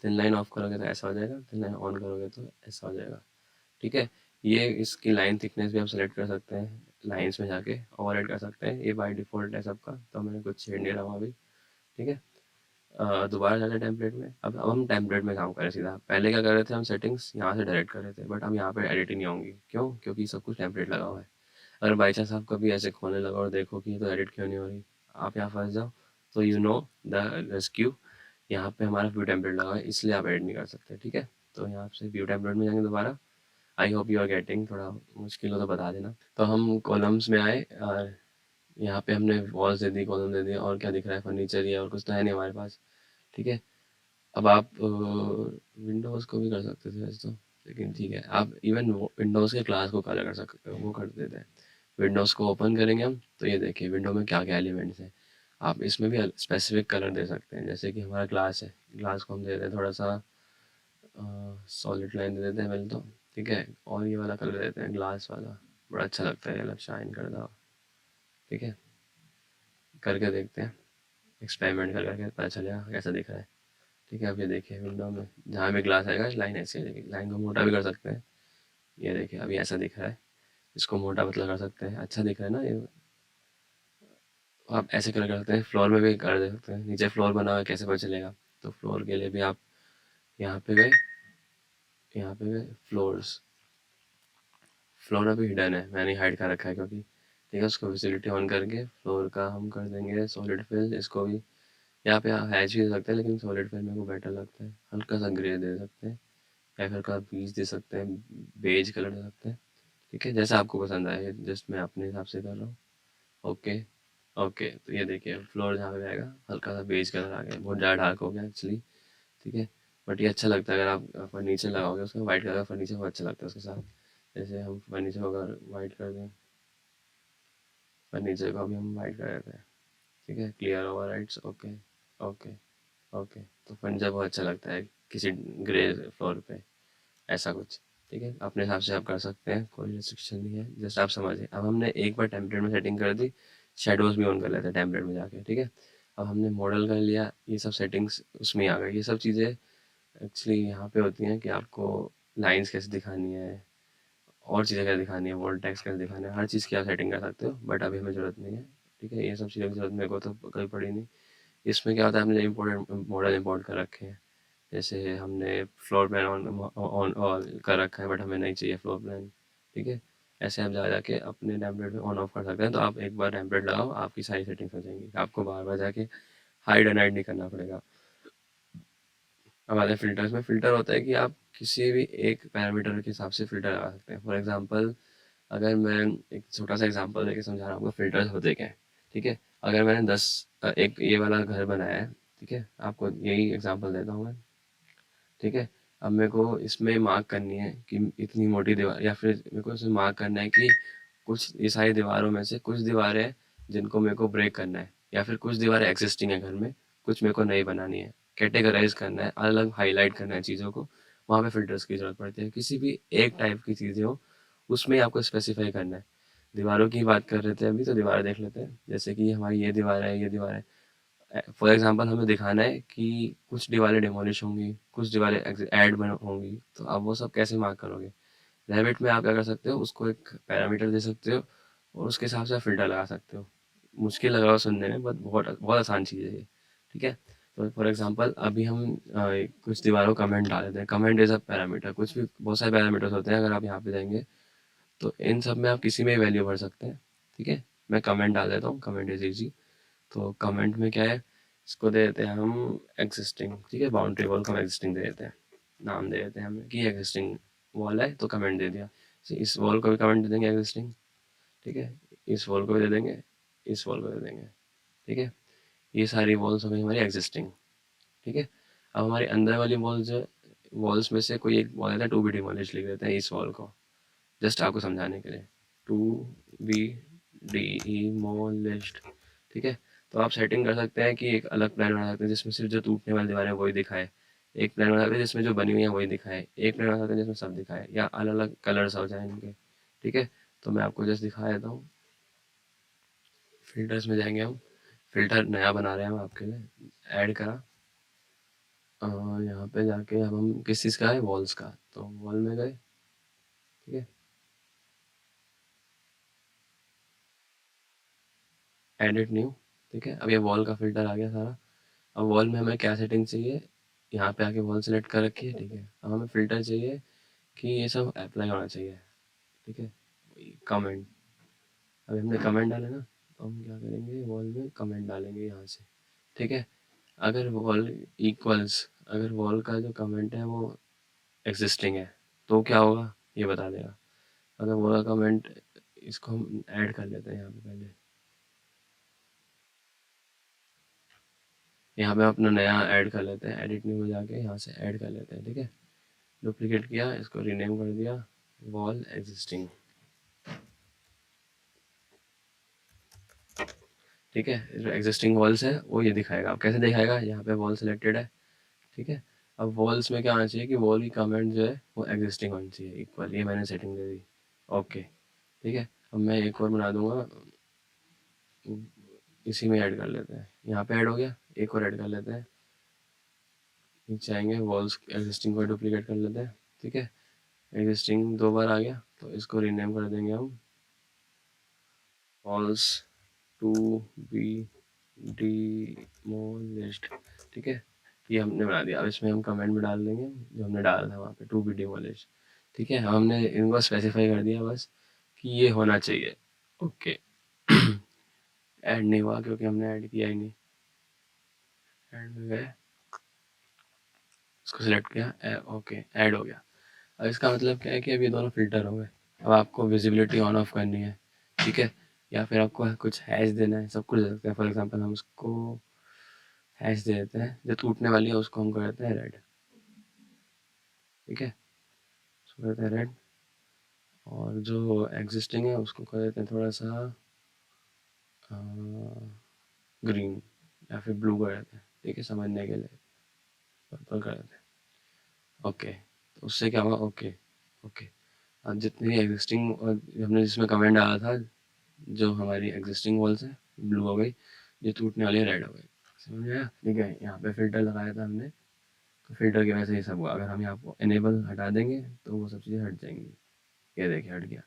थिन लाइन ऑफ करोगे तो ऐसा हो जाएगा, थिन लाइन ऑन करोगे तो ऐसा हो जाएगा। ठीक है, ये इसकी लाइन थिकनेस भी आप सेलेक्ट कर सकते हैं, लाइंस में जाके ओवरराइड कर सकते हैं। ये बाय डिफ़ॉल्ट है सबका, तो मैंने कुछ छेड़ नहीं रहा हूँ अभी। ठीक है, दोबारा जाते हैं टेम्पलेट में। अब हम टेम्पलेट में काम करें सीधा। पहले क्या कर रहे थे, हम सेटिंग्स यहाँ से डायरेक्ट कर रहे थे, बट हम यहाँ पे एडिटिंग नहीं होंगी। क्यों, क्योंकि सब कुछ टेम्पलेट लगा हुआ है। अगर बाई चांस आप कभी ऐसे खोलने लगा और देखो कि ये तो एडिट क्यों नहीं हो रही, आप यहाँ फंस जाओ, तो यू नो द रेस्क्यू। यहाँ पे हमारा व्यू टेम्पलेट लगा है इसलिए आप एडिट नहीं कर सकते। ठीक है, तो यहाँ से व्यू टेम्पलेट में जाएंगे दोबारा। I hope you are getting, थोड़ा मुश्किल हो तो बता देना। तो हम कॉलम्स में आए और यहाँ पे हमने वॉल्स दे दी, कॉलम दे दिया, और क्या दिख रहा है, फर्नीचर ही है, और कुछ तो है नहीं हमारे पास। ठीक है, अब आप विंडोज़ को भी कर सकते थे वैसे तो, लेकिन ठीक है, आप इवन विंडोज़ के क्लास को कलर कर सकते हो, वो कर देते हैं। विंडोज़ को ओपन करेंगे हम, तो ये देखिए विंडो में क्या क्या एलिमेंट्स हैं। आप इसमें भी स्पेसिफिक कलर दे सकते हैं, जैसे कि हमारा ग्लास है, ग्लास को हम दे देते हैं थोड़ा सा सॉलिड लाइन दे देते हैं पहले तो। ठीक है, और ये वाला कलर देते हैं, ग्लास वाला, बड़ा अच्छा लगता है ये, अलग शाइन करता हुआ। ठीक है, करके देखते हैं, एक्सपेरिमेंट कर करके पता चलेगा कैसा दिख रहा है। ठीक है, अब ये देखिए विंडो में जहाँ भी ग्लास आएगा लाइन ऐसी आ जाएगी। लाइन को मोटा भी कर सकते हैं, ये देखिए अभी ऐसा दिख रहा है। इसको मोटा पतला कर सकते हैं, अच्छा दिख रहा है ना ये। आप ऐसे कलर कर सकते हैं, फ्लोर में भी कर दे सकते हैं। नीचे फ्लोर बना हुआ है, कैसे पता चलेगा, तो फ्लोर के लिए भी आप यहाँ पे गए, यहाँ पे गए फ्लोर्स। फ्लोर अभी हिडन है, मैंने हाइड कर रखा है क्योंकि, ठीक है, उसको विजिबिलिटी ऑन करके फ्लोर का हम कर देंगे सॉलिड फिल। इसको भी यहाँ पे हैच भी दे सकते हैं, लेकिन सॉलिड फिल मेरे को बेटर लगता है। हल्का सा ग्रे दे सकते हैं, या फिर का बीज दे सकते हैं, बेज कलर दे सकते हैं। ठीक है, जैसा आपको पसंद आए, जस्ट मैं अपने हिसाब से कर रहा हूँ। ओके, ओके, तो ये देखिए फ्लोर जहाँ पे आएगा हल्का सा बेज कलर आ गया, बहुत ज़्यादा डार्क हो गया एक्चुअली। ठीक है, बट ये अच्छा लगता है अगर आप फर्नीचर लगाओगे उसका, वाइट कलर का फर्नीचर बहुत अच्छा लगता है उसके साथ। जैसे हम फर्नीचर को अगर वाइट कर दें, फर्नीचर को अभी हम वाइट कर देते हैं। ठीक है, clear over rights, okay. Okay. Okay, तो फर्नीचर बहुत अच्छा लगता है किसी ग्रे फ्लोर पे, ऐसा कुछ। ठीक है, अपने हिसाब से आप कर सकते हैं, कोई रिस्ट्रिक्शन नहीं है, जस्ट आप समझिए। अब हमने एक बार टेम्पलेट में सेटिंग कर दी, शेडोज़ भी ऑन कर लेते हैं टेम्पलेट में जाके। ठीक है, अब हमने मॉडल कर लिया, ये सब सेटिंग्स उसमें आ गई। ये सब चीज़ें एक्चुअली यहाँ पे होती हैं कि आपको लाइंस कैसे दिखानी है, और चीज़ें कैसे दिखानी है, वर्ड टेक्स्ट कैसे दिखाना है, हर चीज़ की आप सेटिंग कर सकते हो, बट अभी हमें ज़रूरत नहीं है। ठीक है, ये सब चीज़ों की ज़रूरत मेरे को तो कभी पड़ी नहीं। इसमें क्या होता है, हमने इम्पोर्टेंट मॉडल इम्पोर्ट कर रखे हैं। जैसे हमने floor plan on on on कर रखा है, बट हमें नहीं चाहिए फ्लोर प्लान। ठीक है, ऐसे आप जा जाके अपने टेम्पलेट में ऑन ऑफ कर सकते हैं। तो आप एक बार टेम्पलेट लगाओ, आपकी सारी सेटिंग्स हो जाएंगी, आपको बार बार जाके हाइड एंड हाइड नहीं करना पड़ेगा। अब आते हैं फिल्टर्स में। फिल्टर होता है कि आप किसी भी एक पैरामीटर के हिसाब से फिल्टर लगा सकते हैं। फॉर एग्जांपल, अगर मैं एक छोटा सा एग्जांपल देके समझा रहा हूँ आपको फिल्टर्स होते क्या हैं। ठीक है, अगर मैंने एक ये वाला घर बनाया है, ठीक है, आपको यही एग्जांपल देता हूँ मैं। ठीक है, अब मेरे को इसमें मार्क करनी है कि इतनी मोटी दीवार, या फिर मेरे को इसमें मार्क करना है कि कुछ ये सारी दीवारों में से कुछ दीवारें हैं जिनको मेरे को ब्रेक करना है, या फिर कुछ दीवारें एग्जिस्टिंग है घर में, कुछ मेरे को नई बनानी है। कैटेगराइज करना है, अलग अलग हाईलाइट करना है चीज़ों को। वहाँ पे फिल्टर्स की ज़रूरत पड़ती है। किसी भी एक टाइप की चीज़ें हो उसमें ही आपको स्पेसिफाई करना है। दीवारों की बात कर रहे थे अभी, तो दीवार देख लेते हैं। जैसे कि हमारी ये दीवार है, ये दीवार है। फॉर एग्जांपल हमें दिखाना है कि कुछ दीवारें डिमोलिश होंगी, कुछ दीवारें ऐड बन होंगी, तो आप वो सब कैसे मार्क करोगे? रैबिट में आप क्या कर सकते हो, उसको एक पैरामीटर दे सकते हो और उसके हिसाब से आप फिल्टर लगा सकते हो। मुश्किल लग रहा हो सुनने में, बट बहुत बहुत आसान चीज़ है ये। ठीक है, तो फॉर एग्जांपल अभी हम कुछ दीवारों को कमेंट डाल देते हैं। कमेंट इज़ अ पैरामीटर, कुछ भी बहुत सारे पैरामीटर्स होते हैं, अगर आप यहाँ पे जाएंगे तो इन सब में आप किसी में वैल्यू भर सकते हैं। ठीक है, मैं कमेंट डाल देता हूँ, कमेंट इज ईजी। तो कमेंट में क्या है, इसको दे देते हैं हम एग्जिस्टिंग। ठीक है, बाउंड्री वॉल को हम एग्जिस्टिंग दे देते हैं, नाम दे देते हैं हमें कि एग्जिस्टिंग वॉल है, तो कमेंट दे दिया। इस वॉल को भी कमेंट दे देंगे एग्जिस्टिंग। ठीक है, इस वॉल को भी दे देंगे, इस वॉल को दे देंगे। ठीक है, ये सारी वॉल्स हो गई हमारी एग्जिस्टिंग। ठीक है, अब हमारी अंदर वाली वॉल्स, वॉल्स में से कोई एक वॉल है, टू बी डिमोलिश लिख देते हैं इस वॉल को, जस्ट आपको समझाने के लिए। To be demolished. ठीक है, तो आप सेटिंग कर सकते हैं कि एक अलग प्लान बना सकते हैं जिसमें सिर्फ जो टूटने वाली दीवारें हैं वही दिखाए। एक प्लान बना सकते हैं जिसमें जो बनी हुई है वही दिखाए। एक प्लान बना सकते हैं जिसमें सब दिखाए, या अलग अलग कलर्स हो जाए इनके। ठीक है, तो मैं आपको जस्ट दिखा देता हूँ। फिल्टर्स में जाएंगे हम, फिल्टर नया बना रहे हैं हम आपके लिए, ऐड करा। यहाँ पे जाके अब हम किस चीज़ का है, वॉल्स का, तो वॉल में गए। ठीक है, एडिट न्यू। ठीक है, अब ये वॉल का फिल्टर आ गया सारा। अब वॉल में हमें क्या सेटिंग चाहिए, यहाँ पे आके वॉल सेलेक्ट कर रखी है। ठीक है, अब हमें फ़िल्टर चाहिए कि ये सब अप्लाई होना चाहिए। ठीक है, कमेंट, अभी हमने कमेंट डाले ना, तो हम क्या करेंगे, वॉल में कमेंट डालेंगे यहाँ से। ठीक है, अगर वॉल इक्वल्स, अगर वॉल का जो कमेंट है वो एग्जिस्टिंग है तो क्या होगा ये बता देगा। अगर वॉल का कमेंट, इसको हम ऐड कर लेते हैं यहाँ पे पहले। यहाँ पे अपना नया ऐड कर लेते हैं, एडिट न्यू में जाके यहाँ से ऐड कर लेते हैं। ठीक है, डुप्लीकेट किया, इसको रीनेम कर दिया, वॉल एग्जिस्टिंग। ठीक है, जो एग्जिस्टिंग वॉल्स है वो ये दिखाएगा। अब कैसे दिखाएगा, यहाँ पे वॉल सिलेक्टेड है। ठीक है, अब वॉल्स में क्या होना चाहिए कि वॉल की कमेंट जो है वो एग्जिस्टिंग होनी चाहिए इक्वल, ये मैंने सेटिंग दे दी। ओके, ठीक है, अब मैं एक और बना दूंगा, इसी में ऐड कर लेते हैं। यहाँ पे ऐड हो गया, एक और ऐड कर लेते हैं। नीचे आएंगे, वॉल्स एग्जिस्टिंग को डुप्लीकेट कर लेते हैं। ठीक है, एग्जिस्टिंग दो बार आ गया, तो इसको रीनेम कर देंगे हम वॉल्स टू बी डिमोलिश्ड। ठीक है, ये हमने बना दिया। अब इसमें हम कमेंट में डाल देंगे जो हमने डाला था वहाँ पे, टू बी डिमोलिश्ड। ठीक है, हमने इनको स्पेसिफाई कर दिया बस कि ये होना चाहिए। ओके, ऐड नहीं हुआ क्योंकि हमने ऐड किया ही नहीं। ऐड में गए, इसको सिलेक्ट किया, ओके ऐड हो गया। अब इसका मतलब क्या है कि अब ये दोनों फिल्टर हो गए। अब आपको विजिबिलिटी ऑन ऑफ करनी है। ठीक है, या फिर आपको कुछ हैश देना है, सब कुछ दे सकते हैं। फॉर एग्जांपल हम उसको हैश दे देते हैं, जो टूटने वाली है उसको हम कर देते हैं रेड। ठीक है, उसको कर देते हैं रेड, और जो एग्जिस्टिंग है उसको कर देते हैं थोड़ा सा ग्रीन या फिर ब्लू कर देते हैं। ठीक है, समझने के लिए पर्पल कर देते हैं। ओके, तो उससे क्या होगा, ओके ओके, अब जितनी एग्जिस्टिंग हमने जिसमें कमेंट डाला था, जो हमारी एग्जिस्टिंग वॉल्स है ब्लू हो गई, जो टूटने वाली है रेड हो गई। समझ गया? ठीक है, यहाँ पे फिल्टर लगाया था हमने, तो फिल्टर की वजह से ये सब हुआ। अगर हम यहाँ को इनेबल हटा देंगे तो वो सब चीज़ें हट जाएंगी। ये देखिए हट गया।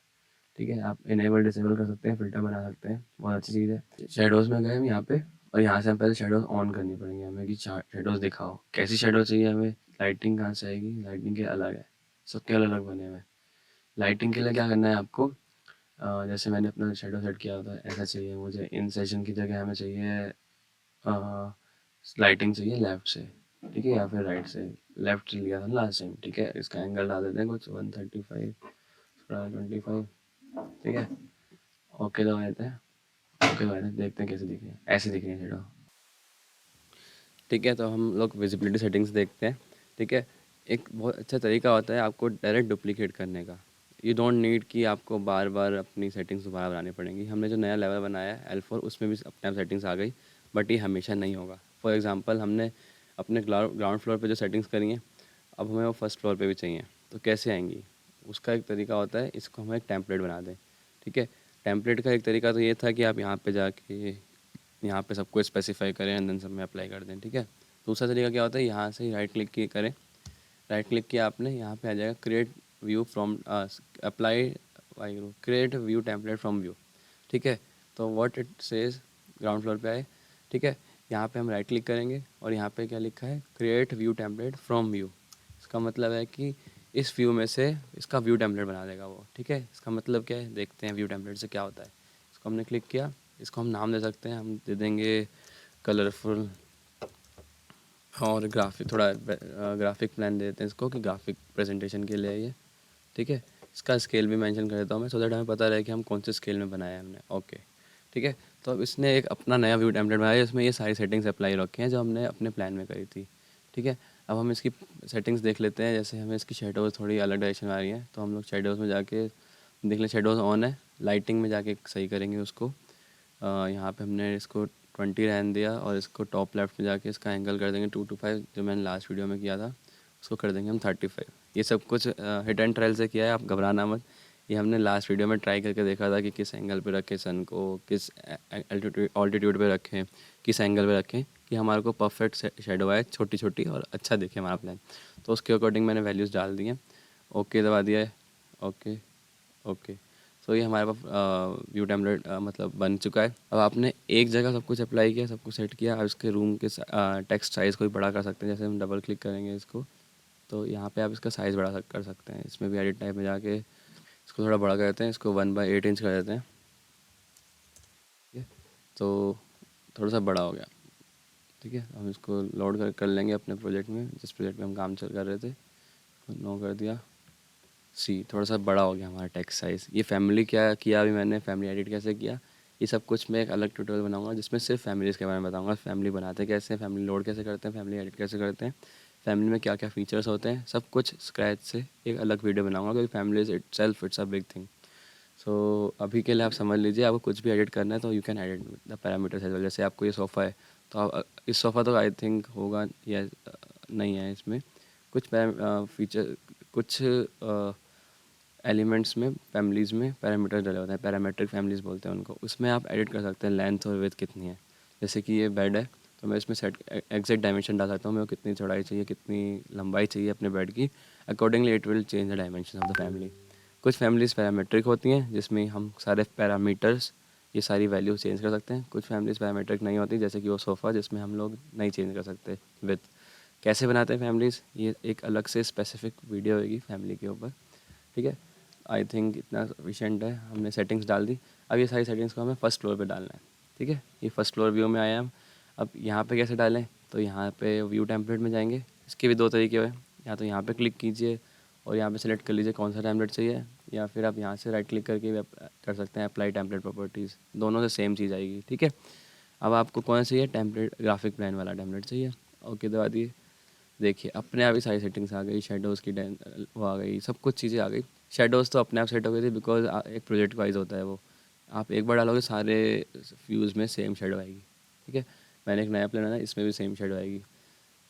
ठीक है, आप इनेबल डिसेबल कर सकते हैं, फिल्टर बना सकते हैं, बहुत अच्छी चीज़ है। शेडोज़ में गए हम यहाँ पे, और यहाँ से हम पहले शेडोज़ ऑन करनी पड़ेंगी हमें कि शेडोज़ दिखाओ। कैसी शेडो चाहिए हमें, लाइटिंग कहाँ से आएगी, लाइटिंग के अलग है, सबके अलग अलग बने हुए हैं। लाइटिंग के लिए क्या करना है आपको, जैसे मैंने अपना शेडो सेट किया होता है, ऐसा चाहिए मुझे। इन सेशन की जगह हमें चाहिए लाइटिंग चाहिए लेफ़्ट से, ठीक है, या फिर राइट से। लेफ़्ट से लिया था लास्ट टाइम। ठीक है, इसका एंगल डाल देते हैं कुछ 135, थोड़ा 25। ठीक है, ओके दबा देते हैं। ओके दबा देते हैं, देखते हैं कैसे दिख रही है। ऐसे दिख रही है शेडो। ठीक है, तो हम लोग विजिबिलिटी सेटिंग्स देखते हैं। ठीक है, एक बहुत अच्छा तरीका होता है आपको डायरेक्ट डुप्लीकेट करने का। यू डोंट नीड कि आपको बार बार अपनी सेटिंग्स दोबारा बनानी पड़ेंगी। हमने जो नया लेवल बनाया है L4, उसमें भी अपने आप सेटिंग्स आ गई, बट ये हमेशा नहीं होगा। फॉर एग्जांपल हमने अपने ग्राउंड फ्लोर पे जो सेटिंग्स करी हैं, अब हमें वो फर्स्ट फ्लोर पे भी चाहिए, तो कैसे आएंगी? उसका एक तरीका होता है, इसको हम एक टेम्पलेट बना दें। ठीक है, टेम्पलेट का एक तरीका तो ये था कि आप यहाँ पे जाके यहाँ पे सबको स्पेसिफाई करें एंड देन सब में अप्लाई कर दें। ठीक है, दूसरा तरीका क्या होता है, यहाँ से ही राइट क्लिक की करें। राइट क्लिक किया आपने, यहाँ पे आ जाएगा create view from apply create view template from view. ठीक है, तो what it says, ground floor पे आए। ठीक है, यहाँ पे हम राइट क्लिक करेंगे और यहाँ पे क्या लिखा है, create view template from view. इसका मतलब है कि इस व्यू में से इसका व्यू टेम्पलेट बना देगा वो। ठीक है, इसका मतलब क्या है, देखते हैं व्यू टेम्पलेट से क्या होता है। इसको हमने क्लिक किया, इसको हम नाम दे सकते हैं, हम दे देंगे कलरफुल, और ग्राफिक, थोड़ा ग्राफिक प्लान दे देते हैं इसको कि ग्राफिक प्रेजेंटेशन के लिए है ये। ठीक है, इसका स्केल भी मेंशन कर देता हूँ मैं, सो दैट हमें पता रहे कि हम कौन से स्केल में बनाया है हमने। ओके, ठीक है, तो अब इसने एक अपना नया व्यू टेम्पलेट बनाया है, इसमें ये सारी सेटिंग्स अप्लाई रखी हैं जो हमने अपने प्लान में करी थी। ठीक है, अब हम इसकी सेटिंग्स देख लेते हैं। जैसे हमें इसकी शेडोज़ थोड़ी अलग डायरेक्शन में आ रही हैं, तो हम लोग शेडोज़ में जाके देख लें, शेडोज़ ऑन है, लाइटिंग में जाके सही करेंगे उसको। यहाँ पे हमने इसको 20 रहने दिया, और इसको टॉप लेफ्ट में जाके इसका एंगल कर देंगे 2 to 5, जो मैंने लास्ट वीडियो में किया था, उसको कर देंगे हम 35। ये सब कुछ हिट एंड ट्रायल से किया है, आप घबराना मत। ये हमने लास्ट वीडियो में ट्राई करके देखा था कि किस एंगल पे रखें सन को, किस ऑल्टीट्यूड पे रखें, किस एंगल पे रखें कि हमारे को परफेक्ट शेडो आए, छोटी छोटी, और अच्छा दिखे हमारा प्लान। तो उसके अकॉर्डिंग मैंने वैल्यूज़ डाल दी हैं। ओके दबा दिया है। ओके ओके, सो ये हमारे पास व्यू टेम्पलेट मतलब बन चुका है। अब आपने एक जगह सब कुछ अप्लाई किया, सब कुछ सेट किया। अब इसके रूम के टेक्स्ट साइज़ को भी बड़ा कर सकते हैं। जैसे हम डबल क्लिक करेंगे इसको, तो यहाँ पे आप इसका साइज़ बड़ा कर सकते हैं। इसमें भी एडिट टाइप में जाके इसको थोड़ा बड़ा कर देते हैं, इसको 1/8 इंच कर देते हैं। ठीक है, तो थोड़ा सा बड़ा हो गया। ठीक है, हम इसको लोड कर लेंगे अपने प्रोजेक्ट में, जिस प्रोजेक्ट में हम काम चल कर रहे थे। नो कर दिया, सी थोड़ा सा बड़ा हो गया हमारा टेक्स्ट साइज़। ये फैमिली क्या किया अभी मैंने, फैमिली एडिट कैसे किया, ये सब कुछ मैं एक अलग ट्यूटोरियल बनाऊंगा जिसमें सिर्फ फैमिलीज़ के बारे में बताऊंगा। फैमिली बनाते कैसे हैं, फैमिली लोड कैसे करते हैं, फैमिली एडिट कैसे करते हैं, फैमिली में क्या क्या फ़ीचर्स होते हैं, सब कुछ स्क्रैच से एक अलग वीडियो बनाऊंगा, क्योंकि families itself it's a big thing. So अभी के लिए आप समझ लीजिए, आपको कुछ भी एडिट करना है तो you can edit the parameters as well. जैसे आपको ये सोफ़ा है, तो आप इस सोफ़ा तो आई थिंक होगा या नहीं है, इसमें कुछ फीचर, कुछ एलिमेंट्स में, फैमिलीज़ में पैरामीटर डले होते हैं, पैरामेट्रिक फैमिलीज़ बोलते हैं उनको। उसमें आप एडिट कर सकते हैं लेंथ और विड्थ कितनी है। जैसे कि ये बेड है, तो मैं इसमें सेट एग्जैक्ट डायमेंशन डाल सकता हूँ, मेरे को कितनी चौड़ाई चाहिए, कितनी लंबाई चाहिए अपने बेड की। Accordingly it will change the dimension of the family. कुछ फैमिलीज़ पैरामेट्रिक होती हैं, जिसमें हम सारे पैरामीटर्स, ये सारी वैल्यू चेंज कर सकते हैं। कुछ फैमिलीज़ पैरामेट्रिक नहीं होती, जैसे कि वो सोफ़ा, जिसमें हम लोग नहीं चेंज कर सकते विथ। कैसे बनाते हैं फैमिलीज़, ये एक अलग से स्पेसिफिक वीडियो होगी फैमिली के ऊपर। ठीक है, आई थिंक इतना सफिशेंट है, हमने सेटिंग्स डाल दी। अब ये सारी सेटिंग्स को हमें फर्स्ट फ्लोर पे डालना है। ठीक है, ये फर्स्ट फ्लोर व्यू में आए हम। अब यहाँ पे कैसे डालें, तो यहाँ पे व्यू टेम्पलेट में जाएंगे। इसके भी दो तरीके हैं, या तो यहाँ पे क्लिक कीजिए और यहाँ पे सेलेक्ट कर लीजिए कौन सा टेम्पलेट चाहिए, या फिर आप यहाँ से राइट क्लिक करके भी कर सकते हैं अप्लाई टेम्पलेट प्रॉपर्टीज़, दोनों से सेम चीज़ आएगी। ठीक है, अब आपको कौन सा चाहिए, टेम्पलेट ग्राफिक प्लान वाला टेम्पलेट चाहिए, ओके दबा दिए। देखिए अपने आप ही सारी सेटिंग्स आ गई, शेडोज़ की वो आ गई, सब कुछ चीज़ें आ गई। शेडोज़ तो अपने आप सेट हो गई थी बिकॉज एक प्रोजेक्ट वाइज होता है वो, आप एक बार डालोगे सारे व्यूज़ में सेम शेडो आएगी। ठीक है, मैंने एक नया प्लान बनाया, इसमें भी सेम शेडो आएगी।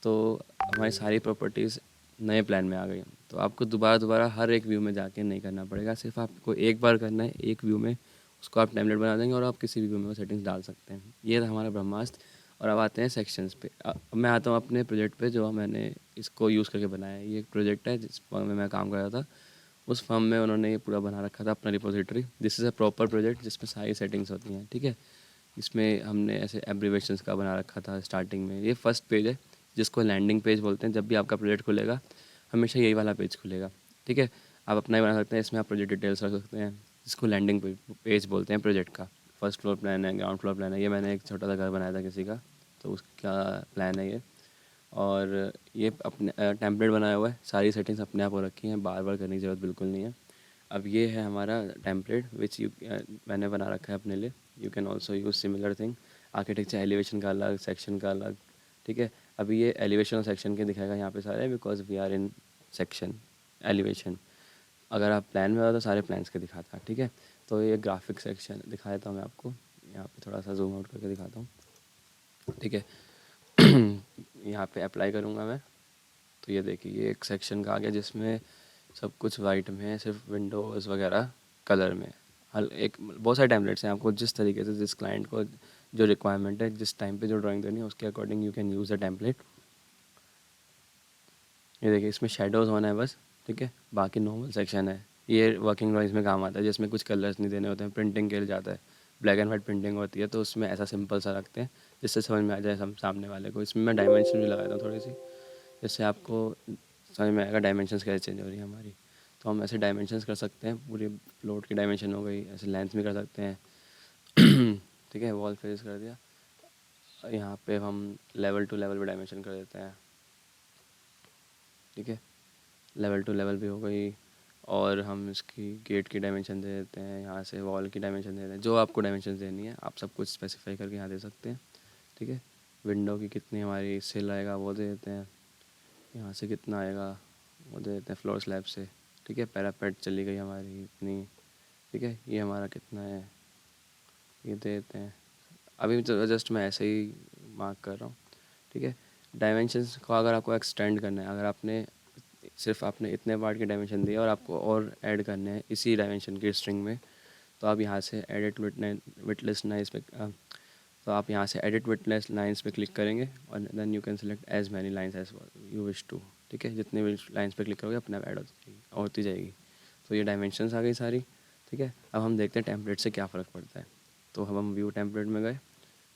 तो हमारी सारी प्रॉपर्टीज़ नए प्लान में आ गई। तो आपको दोबारा दोबारा हर एक व्यू में जाके नहीं करना पड़ेगा, सिर्फ आपको एक बार करना है, एक व्यू में उसको आप टेम्पलेट बना देंगे और आप किसी भी व्यू में वो सेटिंग्स डाल सकते हैं। ये था हमारा ब्रह्मास्त्र। और अब आते हैं सेक्शंस पे। अब मैं आता हूँ अपने प्रोजेक्ट पे जो मैंने इसको यूज़ करके बनाया है। ये एक प्रोजेक्ट है जिस फर्म में मैं काम कर रहा था, उस फर्म में उन्होंने ये पूरा बना रखा था अपना repository. This is a proper project जिसमें सारी सेटिंग्स होती हैं। ठीक है, इसमें हमने ऐसे एब्रीवेशंस का बना रखा था स्टार्टिंग में। ये फर्स्ट पेज है जिसको लैंडिंग पेज बोलते हैं। जब भी आपका प्रोजेक्ट खुलेगा हमेशा यही वाला पेज खुलेगा। ठीक है, आप अपना ही बना सकते हैं, इसमें आप प्रोजेक्ट डिटेल्स रख सकते हैं, जिसको लैंडिंग पेज बोलते हैं प्रोजेक्ट का। फर्स्ट फ्लोर प्लान है, ग्राउंड फ्लोर प्लान है। ये मैंने एक छोटा सा घर बनाया था किसी का, तो उसका प्लान है ये। और ये अपने टेम्पलेट बनाया हुआ है, सारी सेटिंग्स अपने आप हो रखी हैं, बार बार करने की ज़रूरत बिल्कुल नहीं है। अब ये है हमारा टेम्पलेट विच यू मैंने बना रखा है अपने लिए। You can also use similar thing. Architecture elevation का अलग, सेक्शन का अलग। ठीक है, अभी ये एलिवेशन और सेक्शन के दिखाएगा यहाँ पे सारे, because we are in section elevation. अगर आप प्लान में हो तो सारे प्लान्स के दिखाता है। ठीक है, तो ये ग्राफिक सेक्शन दिखा देता हूँ मैं आपको, यहाँ पे थोड़ा सा जूम आउट करके दिखाता हूँ। ठीक है, यहाँ पे अप्लाई करूँगा मैं, तो ये देखिए ये एक सेक्शन का आ गया जिसमें सब कुछ वाइट में है, सिर्फ विंडोज़ वगैरह कलर में। हल एक बहुत सारे टेम्पलेट्स हैं, आपको जिस तरीके से जिस क्लाइंट को जो रिक्वायरमेंट है, जिस टाइम पे जो ड्राइंग देनी है, उसके according you can use the template. ये देखिए इसमें शेडोज़ होना है बस। ठीक है, बाकी नॉर्मल सेक्शन है। ये वर्किंग ड्राइंग्स में काम आता है, जिसमें कुछ कलर्स नहीं देने होते हैं, प्रिंटिंग के लिए जाता है। ब्लैक एंड वाइट प्रिंटिंग होती है, तो उसमें ऐसा सिंपल सा रखते हैं जिससे समझ में आ जाए सामने वाले को। इसमें मैं डायमेंशन भी लगाता हूँ थोड़ी सी, जिससे आपको समझ में आएगा डायमेंशंस कैसे चेंज हो रही है हमारी। तो हम ऐसे डायमेंशंस कर सकते हैं, पूरी फ्लोट की डायमेंशन हो गई, ऐसे लेंथ भी कर सकते हैं। ठीक है, वॉल फेस कर दिया। यहाँ पे हम लेवल टू लेवल भी डायमेंशन कर देते हैं। ठीक है, लेवल टू लेवल भी हो गई। और हम इसकी गेट की डायमेंशन दे देते हैं, यहाँ से वॉल की डायमेंशन दे देते हैं। जो आपको डायमेंशन देनी है आप सब कुछ स्पेसिफाई करके यहाँ दे सकते हैं। ठीक है, विंडो की कितनी हमारी सिल आएगा वो दे देते हैं, यहाँ से कितना आएगा वो दे देते हैं फ्लोर स्लैब से। ठीक है, पैरापेट चली गई हमारी इतनी। ठीक है, ये हमारा कितना है ये दे देते हैं। अभी तो जस्ट मैं ऐसे ही मार्क कर रहा हूँ। ठीक है, डायमेंशंस को अगर आपको एक्सटेंड करना है, अगर आपने सिर्फ आपने इतने पार्ट के डायमेंशन दिए और आपको और ऐड करने हैं इसी डायमेंशन की स्ट्रिंग में, तो आप यहाँ से एडिट विटलेस लाइन्स पे तो आप यहाँ से एडिट विटलेस लाइन्स पे क्लिक करेंगे और then you can select as many lines as you wish to. ठीक है, जितने भी लाइन्स पे क्लिक करोगे अपने आप ऐड होती जाएगी। तो ये डायमेंशंस आ गई सारी। ठीक है, अब हम देखते हैं टेम्पलेट से क्या फ़र्क पड़ता है। तो हम व्यू टेम्पलेट में गए।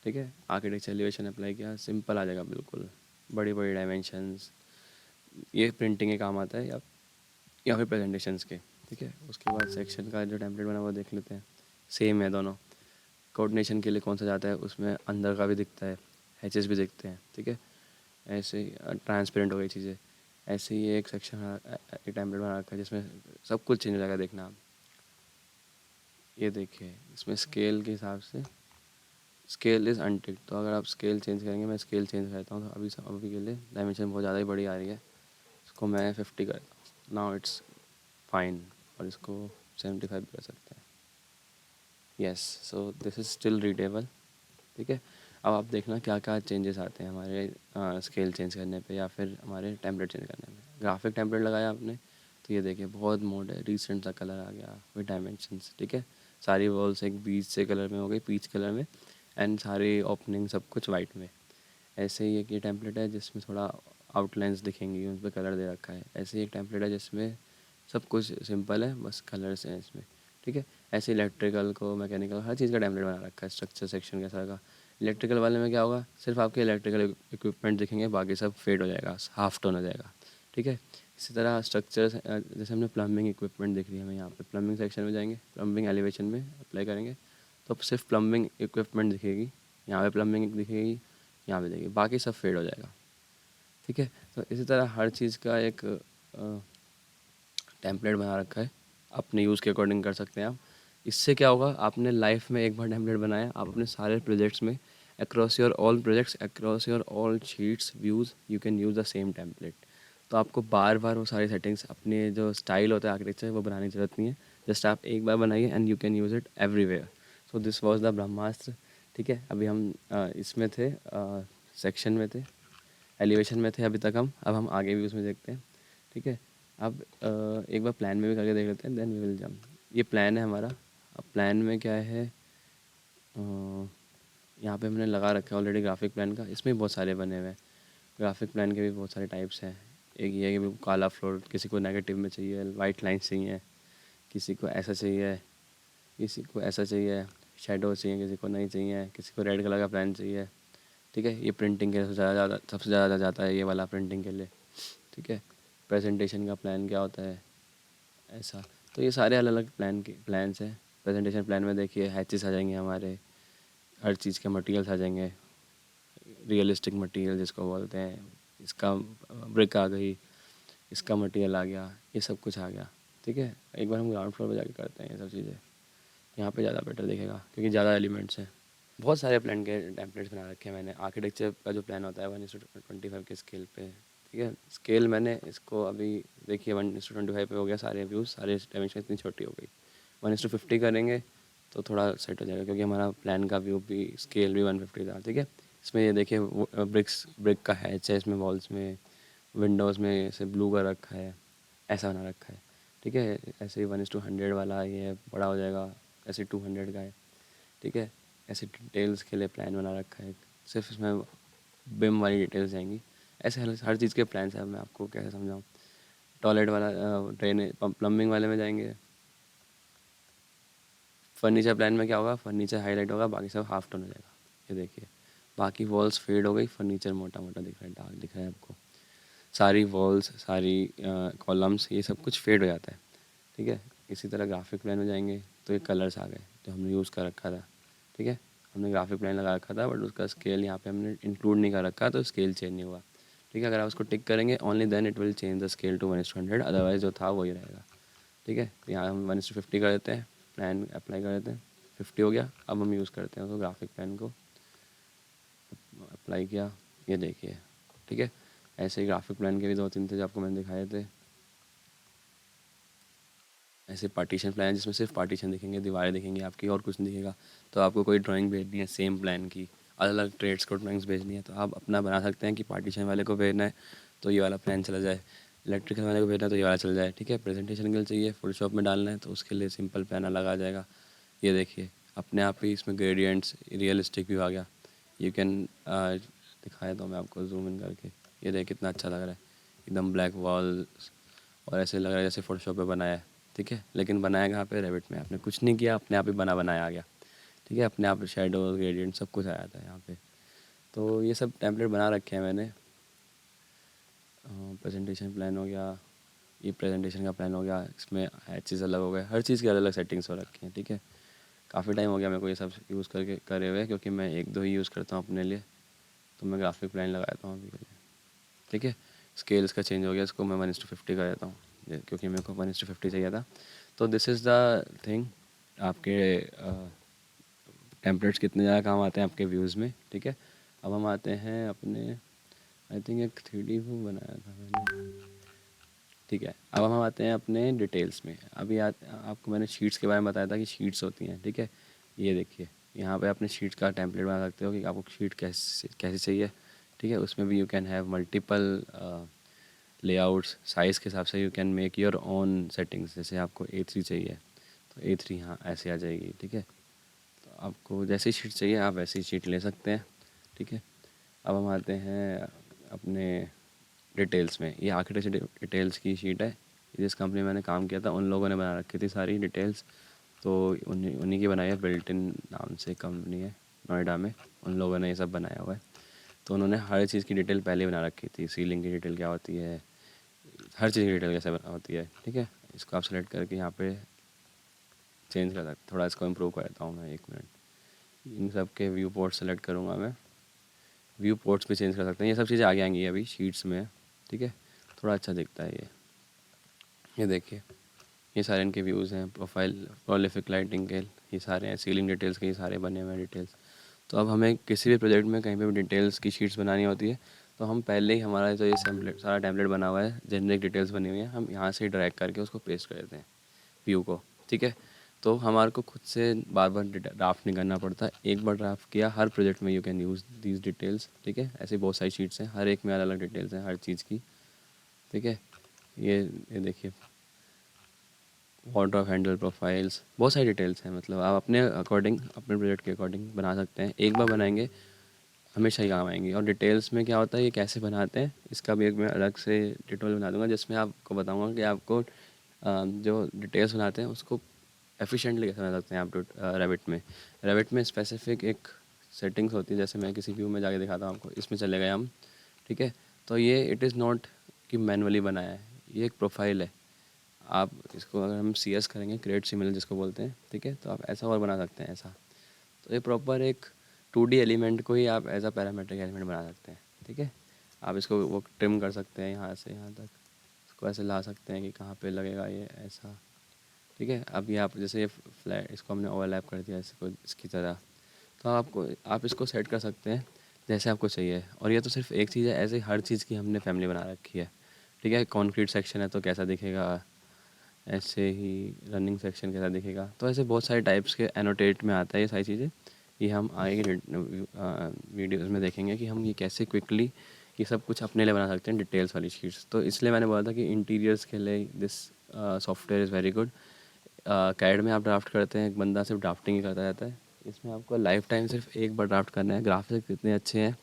ठीक है, आर्किटेक्चर एलिवेशन अप्लाई किया, सिंपल आ जाएगा बिल्कुल, बड़ी बड़ी डायमेंशंस। ये प्रिंटिंग के काम आता है या फिर प्रेजेंटेशंस के। ठीक है, उसके बाद सेक्शन का जो टेम्पलेट बना वो देख लेते हैं। सेम है दोनों। कोऑर्डिनेशन के लिए कौन सा जाता है, उसमें अंदर का भी दिखता है, हैचेस भी दिखते हैं। ठीक है, ऐसे ही ट्रांसपेरेंट हो गई चीज़ें। ऐसे ही एक सेक्शन एक टेम्पलेट बना रखा है जिसमें सब कुछ चेंज हो जाएगा, देखना आप। ये देखिए इसमें स्केल के हिसाब से स्केल इज़ अनटिक, तो अगर आप स्केल चेंज करेंगे, मैं स्केल चेंज करता हूँ, तो अभी के लिए डायमेंशन बहुत ज़्यादा ही बड़ी आ रही है, इसको मैं 50 करता हूँ, नाउ इट्स फाइन। और इसको 75 भी कर सकते हैं। Yes, so this is still readable. ठीक है, अब आप देखना क्या क्या चेंजेस आते हैं हमारे स्केल चेंज करने पे या फिर हमारे टेम्पलेट चेंज करने में। ग्राफिक टेम्पलेट लगाया आपने तो ये देखिए बहुत मोड है, रिसेंट सा कलर आ गया विद डायमेंशंस। ठीक है, सारी वॉल्स एक बीच से कलर में हो गई, पीच कलर में, एंड सारी ओपनिंग सब कुछ वाइट में। ऐसे ही एक ये टेम्पलेट है जिसमें थोड़ा आउटलाइंस दिखेंगी, उन पर कलर दे रखा है। ऐसे ही एक टेम्पलेट है जिसमें सब कुछ सिंपल है, बस कलर्स हैं इसमें। ठीक है, ऐसे इलेक्ट्रिकल को मैकेनिकल हर चीज़ का टेम्पलेट बना रखा है, स्ट्रक्चर सेक्शन के साथ का। इलेक्ट्रिकल वाले में क्या होगा, सिर्फ आपके इलेक्ट्रिकल इक्विपमेंट दिखेंगे, बाकी सब फेड हो जाएगा, हाफ टोन हो जाएगा। ठीक है, इसी तरह स्ट्रक्चर जैसे हमने प्लम्बिंग इक्विपमेंट दिख रही है, हमें यहाँ पे प्लम्बिंग सेक्शन में जाएंगे, प्लम्बिंग एलिवेशन में अप्लाई करेंगे तो सिर्फ प्लम्बिंग इक्विपमेंट दिखेगी, यहाँ पे प्लम्बिंग दिखेगी, यहाँ पे देखिए, बाकी सब फेड हो जाएगा। ठीक है, तो इसी तरह हर चीज़ का एक टेम्पलेट बना रखा है। अपने यूज़ के अकॉर्डिंग कर सकते हैं आप। इससे क्या होगा, आपने लाइफ में एक बार टेम्पलेट बनाया, आप अपने सारे प्रोजेक्ट्स में across your all projects, across your all sheets, views, you can use the same template. तो आपको बार बार वो सारी सेटिंग्स, अपने जो स्टाइल होता है आर्किटेक्चर, वो बनाने की ज़रूरत नहीं है। जस्ट आप एक बार बनाइए and you can use it everywhere. So this was the Brahmastra. ठीक है, अभी हम इसमें थे, सेक्शन में थे, एलिवेशन में थे अभी तक हम। अब हम आगे भी उसमें देखते हैं। ठीक है, अब एक बार प्लान में भी करके देख लेते हैं, देन वी विल जंप। ये प्लान है हमारा। अब प्लान में क्या है, यहाँ पे हमने लगा रखा है ऑलरेडी ग्राफिक प्लान का। इसमें भी बहुत सारे बने हुए हैं। ग्राफिक प्लान के भी बहुत सारे टाइप्स हैं। एक ये है कि काला फ्लोर, किसी को नेगेटिव में चाहिए, वाइट लाइन चाहिए, किसी को ऐसा चाहिए, किसी को ऐसा चाहिए, शेडो चाहिए, किसी को नहीं चाहिए, किसी को रेड कलर का प्लान चाहिए। ठीक है, ये प्रिंटिंग के लिए सबसे ज़्यादा जाता है, ये वाला प्रिंटिंग के लिए। ठीक है, प्रेजेंटेशन का प्लान क्या होता है, ऐसा। तो ये सारे अलग अलग प्लान्स हैं। प्रेजेंटेशन प्लान में देखिए हैचेस आ जाएंगे हमारे, हर चीज़ के मटेरियल्स आ जाएंगे, रियलिस्टिक मटेरियल जिसको बोलते हैं। इसका ब्रिक आ गई, इसका मटेरियल आ गया, ये सब कुछ आ गया। ठीक है, एक बार हम ग्राउंड फ्लोर पर जाके करते हैं ये सब चीज़ें। यहाँ पे ज़्यादा बेटर दिखेगा क्योंकि ज़्यादा एलिमेंट्स हैं। बहुत सारे प्लान के टेम्पलेट्स बना रखे हैं मैंने। आर्किटेक्चर का जो प्लान होता है 1:25 के स्केल पे। ठीक है, स्केल मैंने इसको अभी देखिए 1:25 पे हो गया, सारे व्यूज़, सारे डायमेंशन इतनी छोटी हो गई। 1:50 करेंगे तो थोड़ा सेट हो जाएगा क्योंकि हमारा प्लान का व्यू भी, स्केल भी 150 था। ठीक है, इसमें ये देखिए ब्रिक का हैच है इसमें, वॉल्स में, विंडोज़ में ऐसे ब्लू का रखा है, ऐसा बना रखा है। ठीक है, ऐसे ही 1:100 वाला ये बड़ा हो जाएगा, ऐसे 200 का है। ठीक है, ऐसे डिटेल्स के लिए प्लान बना रखा है, सिर्फ इसमें बिम वाली डिटेल्स जाएंगी। ऐसे हर चीज़ के प्लान्स हैं। मैं आपको कैसे समझाऊँ। टॉयलेट वाला, ड्रेन, प्लम्बिंग वाले में जाएंगे। फर्नीचर प्लान में क्या होगा, फर्नीचर हाईलाइट होगा, बाकी सब हाफ टोन हो जाएगा। ये देखिए, बाकी वॉल्स फेड हो गई, फर्नीचर मोटा मोटा दिख रहा है, डार्क दिख रहा है आपको। सारी वॉल्स, सारी कॉलम्स, ये सब कुछ फेड हो जाता है। ठीक है, इसी तरह ग्राफिक प्लान में जाएंगे तो ये कलर्स आ गए जो हमने यूज़ कर रखा था। ठीक है, हमने ग्राफिक प्लान लगा रखा था बट उसका स्केल यहाँ पे हमने इंक्लूड नहीं कर रखा, तो स्केल चेंज नहीं हुआ। ठीक है, अगर आप उसको टिक करेंगे only then it will change the scale to 1:100, otherwise जो था वही रहेगा। ठीक है, तो यहाँ हम 1:50 कर देते हैं, प्लान अप्लाई कर देते हैं, 50 हो गया। अब हम यूज़ करते हैं उसको, ग्राफिक प्लान को अप्लाई किया, ये देखिए। ठीक है, ऐसे ही ग्राफिक प्लान के भी 2-3 थे जो आपको मैंने दिखाए थे। ऐसे पार्टीशन प्लान जिसमें सिर्फ पार्टीशन दिखेंगे, दीवारें दिखेंगी आपकी, और कुछ नहीं दिखेगा। तो आपको कोई ड्राइंग भेजनी है सेम प्लान की, अलग अलग ट्रेड्स को ड्राइंग्स भेजनी है, तो आप अपना बना सकते हैं कि पार्टीशन वाले को भेजना है तो ये वाला प्लान चला जाए, इलेक्ट्रिकल वाले को भेजना है तो ये वाला चला जाए। ठीक है, प्रेजेंटेशन के लिए चाहिए, फोटोशॉप में डालना है तो उसके लिए सिंपल प्लान अलग आ जाएगा। ये देखिए, अपने आप ही इसमें ग्रेडियंट्स, रियलिस्टिक भी आ गया। यू कैन दिखाया तो मैं आपको जूम इन करके, ये देख कितना अच्छा लग रहा है, एकदम ब्लैक वॉल्स, और ऐसे लग रहा है जैसे फोटोशॉप पे बनाया है। ठीक है, लेकिन बनाया कहाँ पे, रेविट में। आपने कुछ नहीं किया, अपने आप ही बनाया आ गया। ठीक है, अपने आप शेडो, ग्रेडियंट सब कुछ आया था यहाँ पे। तो ये सब टेम्पलेट बना रखे हैं मैंने। प्रेजेंटेशन प्लान हो गया, ये प्रेजेंटेशन का प्लान हो गया, इसमें हर चीज़ अलग हो गया, हर चीज़ की अलग अलग सेटिंग्स हो रखी हैं। ठीक है, काफ़ी टाइम हो गया मेरे को ये सब यूज़ करके करे हुए, क्योंकि मैं एक दो ही यूज़ करता हूँ अपने लिए, तो मैं ग्राफिक प्लान लगाता हूँ अभी के लिए। ठीक है, स्केल इसका चेंज हो गया, इसको मैं 1:50 कर देता हूँ क्योंकि मेरे को 1:50 चाहिए था। तो दिस इज़ द थिंग। आपके टेम्पलेट्स कितने ज़्यादा काम आते हैं आपके व्यूज़ में। ठीक है, अब हम आते हैं अपने, आई थिंक एक 3D व्यू बनाया था मैंने। ठीक है, अब हम आते हैं अपने डिटेल्स में। अभी आपको मैंने शीट्स के बारे में बताया था कि शीट्स होती हैं। ठीक है, ये देखिए, यहाँ पे अपने शीट्स का टेम्पलेट बना सकते हो कि आपको शीट कैसे कैसे चाहिए। ठीक है, उसमें भी you can have multiple layouts, size के हिसाब से you can make your own settings. जैसे आपको A3 चाहिए तो A3 यहाँ ऐसे आ जाएगी। ठीक है, तो आपको जैसी शीट चाहिए आप वैसी शीट ले सकते हैं। ठीक है, अब हम आते हैं अपने डिटेल्स में। ये आर्किटेक्चर डिटेल्स की शीट है, जिस कंपनी में मैंने काम किया था उन लोगों ने बना रखी थी सारी डिटेल्स। तो उन्हीं उन्हीं की बनाई है, बिल्टिन नाम से कंपनी है नोएडा में, उन लोगों ने ये सब बनाया हुआ है। तो उन्होंने हर चीज़ की डिटेल पहले बना रखी थी, सीलिंग की डिटेल क्या होती है, हर चीज़ की डिटेल कैसे होती है। ठीक है, इसको आप सेलेक्ट करके यहाँ पे चेंज कर सकते, थोड़ा इसको इम्प्रूव कर देता हूँ मैं, 1 मिनट। इन सब के व्यू पोर्ट सेलेक्ट करूँगा मैं, व्यू पोर्ट्स भी चेंज कर सकते हैं। ये सब चीज़ें आगे आएंगी अभी शीट्स में। ठीक है, थोड़ा अच्छा दिखता है ये देखिए, ये सारे इनके व्यूज़ हैं, प्रोफाइल प्रोलिफिक लाइटिंग के ये सारे हैं, सीलिंग डिटेल्स के ये सारे बने हुए हैं डिटेल्स। तो अब हमें किसी भी प्रोजेक्ट में कहीं पे भी डिटेल्स की शीट्स बनानी होती है, तो हम पहले ही हमारा जो ये टेम्पलेट सारा टेम्पलेट बना हुआ है, जेनरिक डिटेल्स बनी हुई है, हम यहाँ से ड्रैग करके उसको पेस्ट कर देते हैं व्यू को, ठीक है। तो हमारे को खुद से बार बार ड्राफ्ट नहीं करना पड़ता, एक बार ड्राफ्ट किया, हर प्रोजेक्ट में you can use these details, ठीक है। ऐसे बहुत सारी शीट्स हैं, हर एक में अलग अलग डिटेल्स हैं हर चीज़ की, ठीक है। ये देखिए, वाटर ऑफ हैंडल प्रोफाइल्स, बहुत सारी डिटेल्स हैं, मतलब आप अपने अकॉर्डिंग अपने प्रोजेक्ट के अकॉर्डिंग बना सकते हैं। एक बार बनाएंगे हमेशा ही काम आएंगी। और डिटेल्स में क्या होता है, ये कैसे बनाते हैं, इसका भी एक मैं अलग से ट्यूटोरियल बना दूंगा, जिसमें आपको बताऊंगा कि आपको जो डिटेल्स बनाते हैं उसको एफिशिएंटली कैसे बना सकते हैं आप रेविट में। रेविट में स्पेसिफिक एक सेटिंग्स होती है, जैसे मैं किसी व्यू में जाके दिखाता हूँ आपको, इसमें चले गए हम, ठीक है। तो ये इट इज़ नॉट कि मैनुअली बनाया है, ये एक प्रोफाइल है। आप इसको अगर हम सी एस करेंगे, क्रिएट सिमिलर जिसको बोलते हैं, ठीक है, तो आप ऐसा और बना सकते हैं ऐसा। तो ये प्रॉपर एक 2D एलिमेंट को ही आप एज अ पैरामेट्रिक एलिमेंट बना सकते हैं, ठीक है। आप इसको वो ट्रिम कर सकते हैं यहाँ से यहाँ तक, इसको ऐसे ला सकते हैं कि कहाँ पे लगेगा ये ऐसा, ठीक है। अब ये आप जैसे ये फ्लैट इसको हमने ओवरलैप कर दिया इसको इसकी तरह, तो आप इसको सेट कर सकते हैं जैसे आपको चाहिए। और ये तो सिर्फ एक चीज़ है, ऐसे हर चीज़ की हमने फैमिली बना रखी है, ठीक है। कंक्रीट सेक्शन है तो कैसा दिखेगा, ऐसे ही रनिंग सेक्शन कैसा दिखेगा, तो ऐसे बहुत सारे टाइप्स के एनोटेट में आता है ये सारी चीज़ें। ये हम आगे वीडियोज़ में देखेंगे कि हम ये कैसे क्विकली ये सब कुछ अपने लिए बना सकते हैं, डिटेल्स वाली शीट्स। तो इसलिए मैंने बोला था कि इंटीरियर्स के लिए this software is very good. CAD में आप ड्राफ्ट करते हैं, एक बंदा सिर्फ ड्राफ्टिंग ही करता रहता है, इसमें आपको लाइफ टाइम सिर्फ एक बार ड्राफ्ट करना है। ग्राफिक्स इतने अच्छे हैं,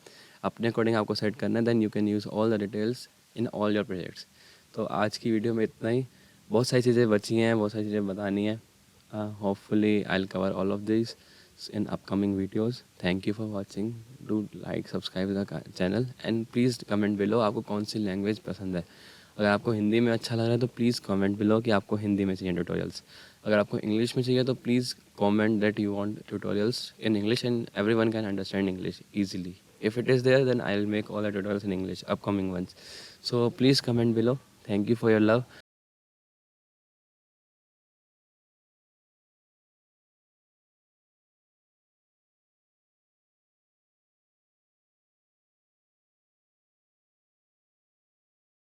अपने अकॉर्डिंग आपको सेट करना है, then you can use all the details in all your projects. तो आज की वीडियो में इतना ही, बहुत सारी चीज़ें बची हैं, बहुत सारी चीज़ें बतानी है। Hopefully I will cover all of this in upcoming videos. Thank you for watching. Do like, subscribe the channel and please comment below आपको कौन सी लैंग्वेज पसंद है। अगर आपको हिंदी में अच्छा लग रहा है तो प्लीज़ कमेंट बिलो कि आपको हिंदी में चाहिए ट्यूटोरियल्स। अगर आपको इंग्लिश में चाहिए तो please comment that you want tutorials in English and everyone can understand English easily. If it is there, then I'll make all the tutorials in English, upcoming ones. So please comment below. Thank you for your love.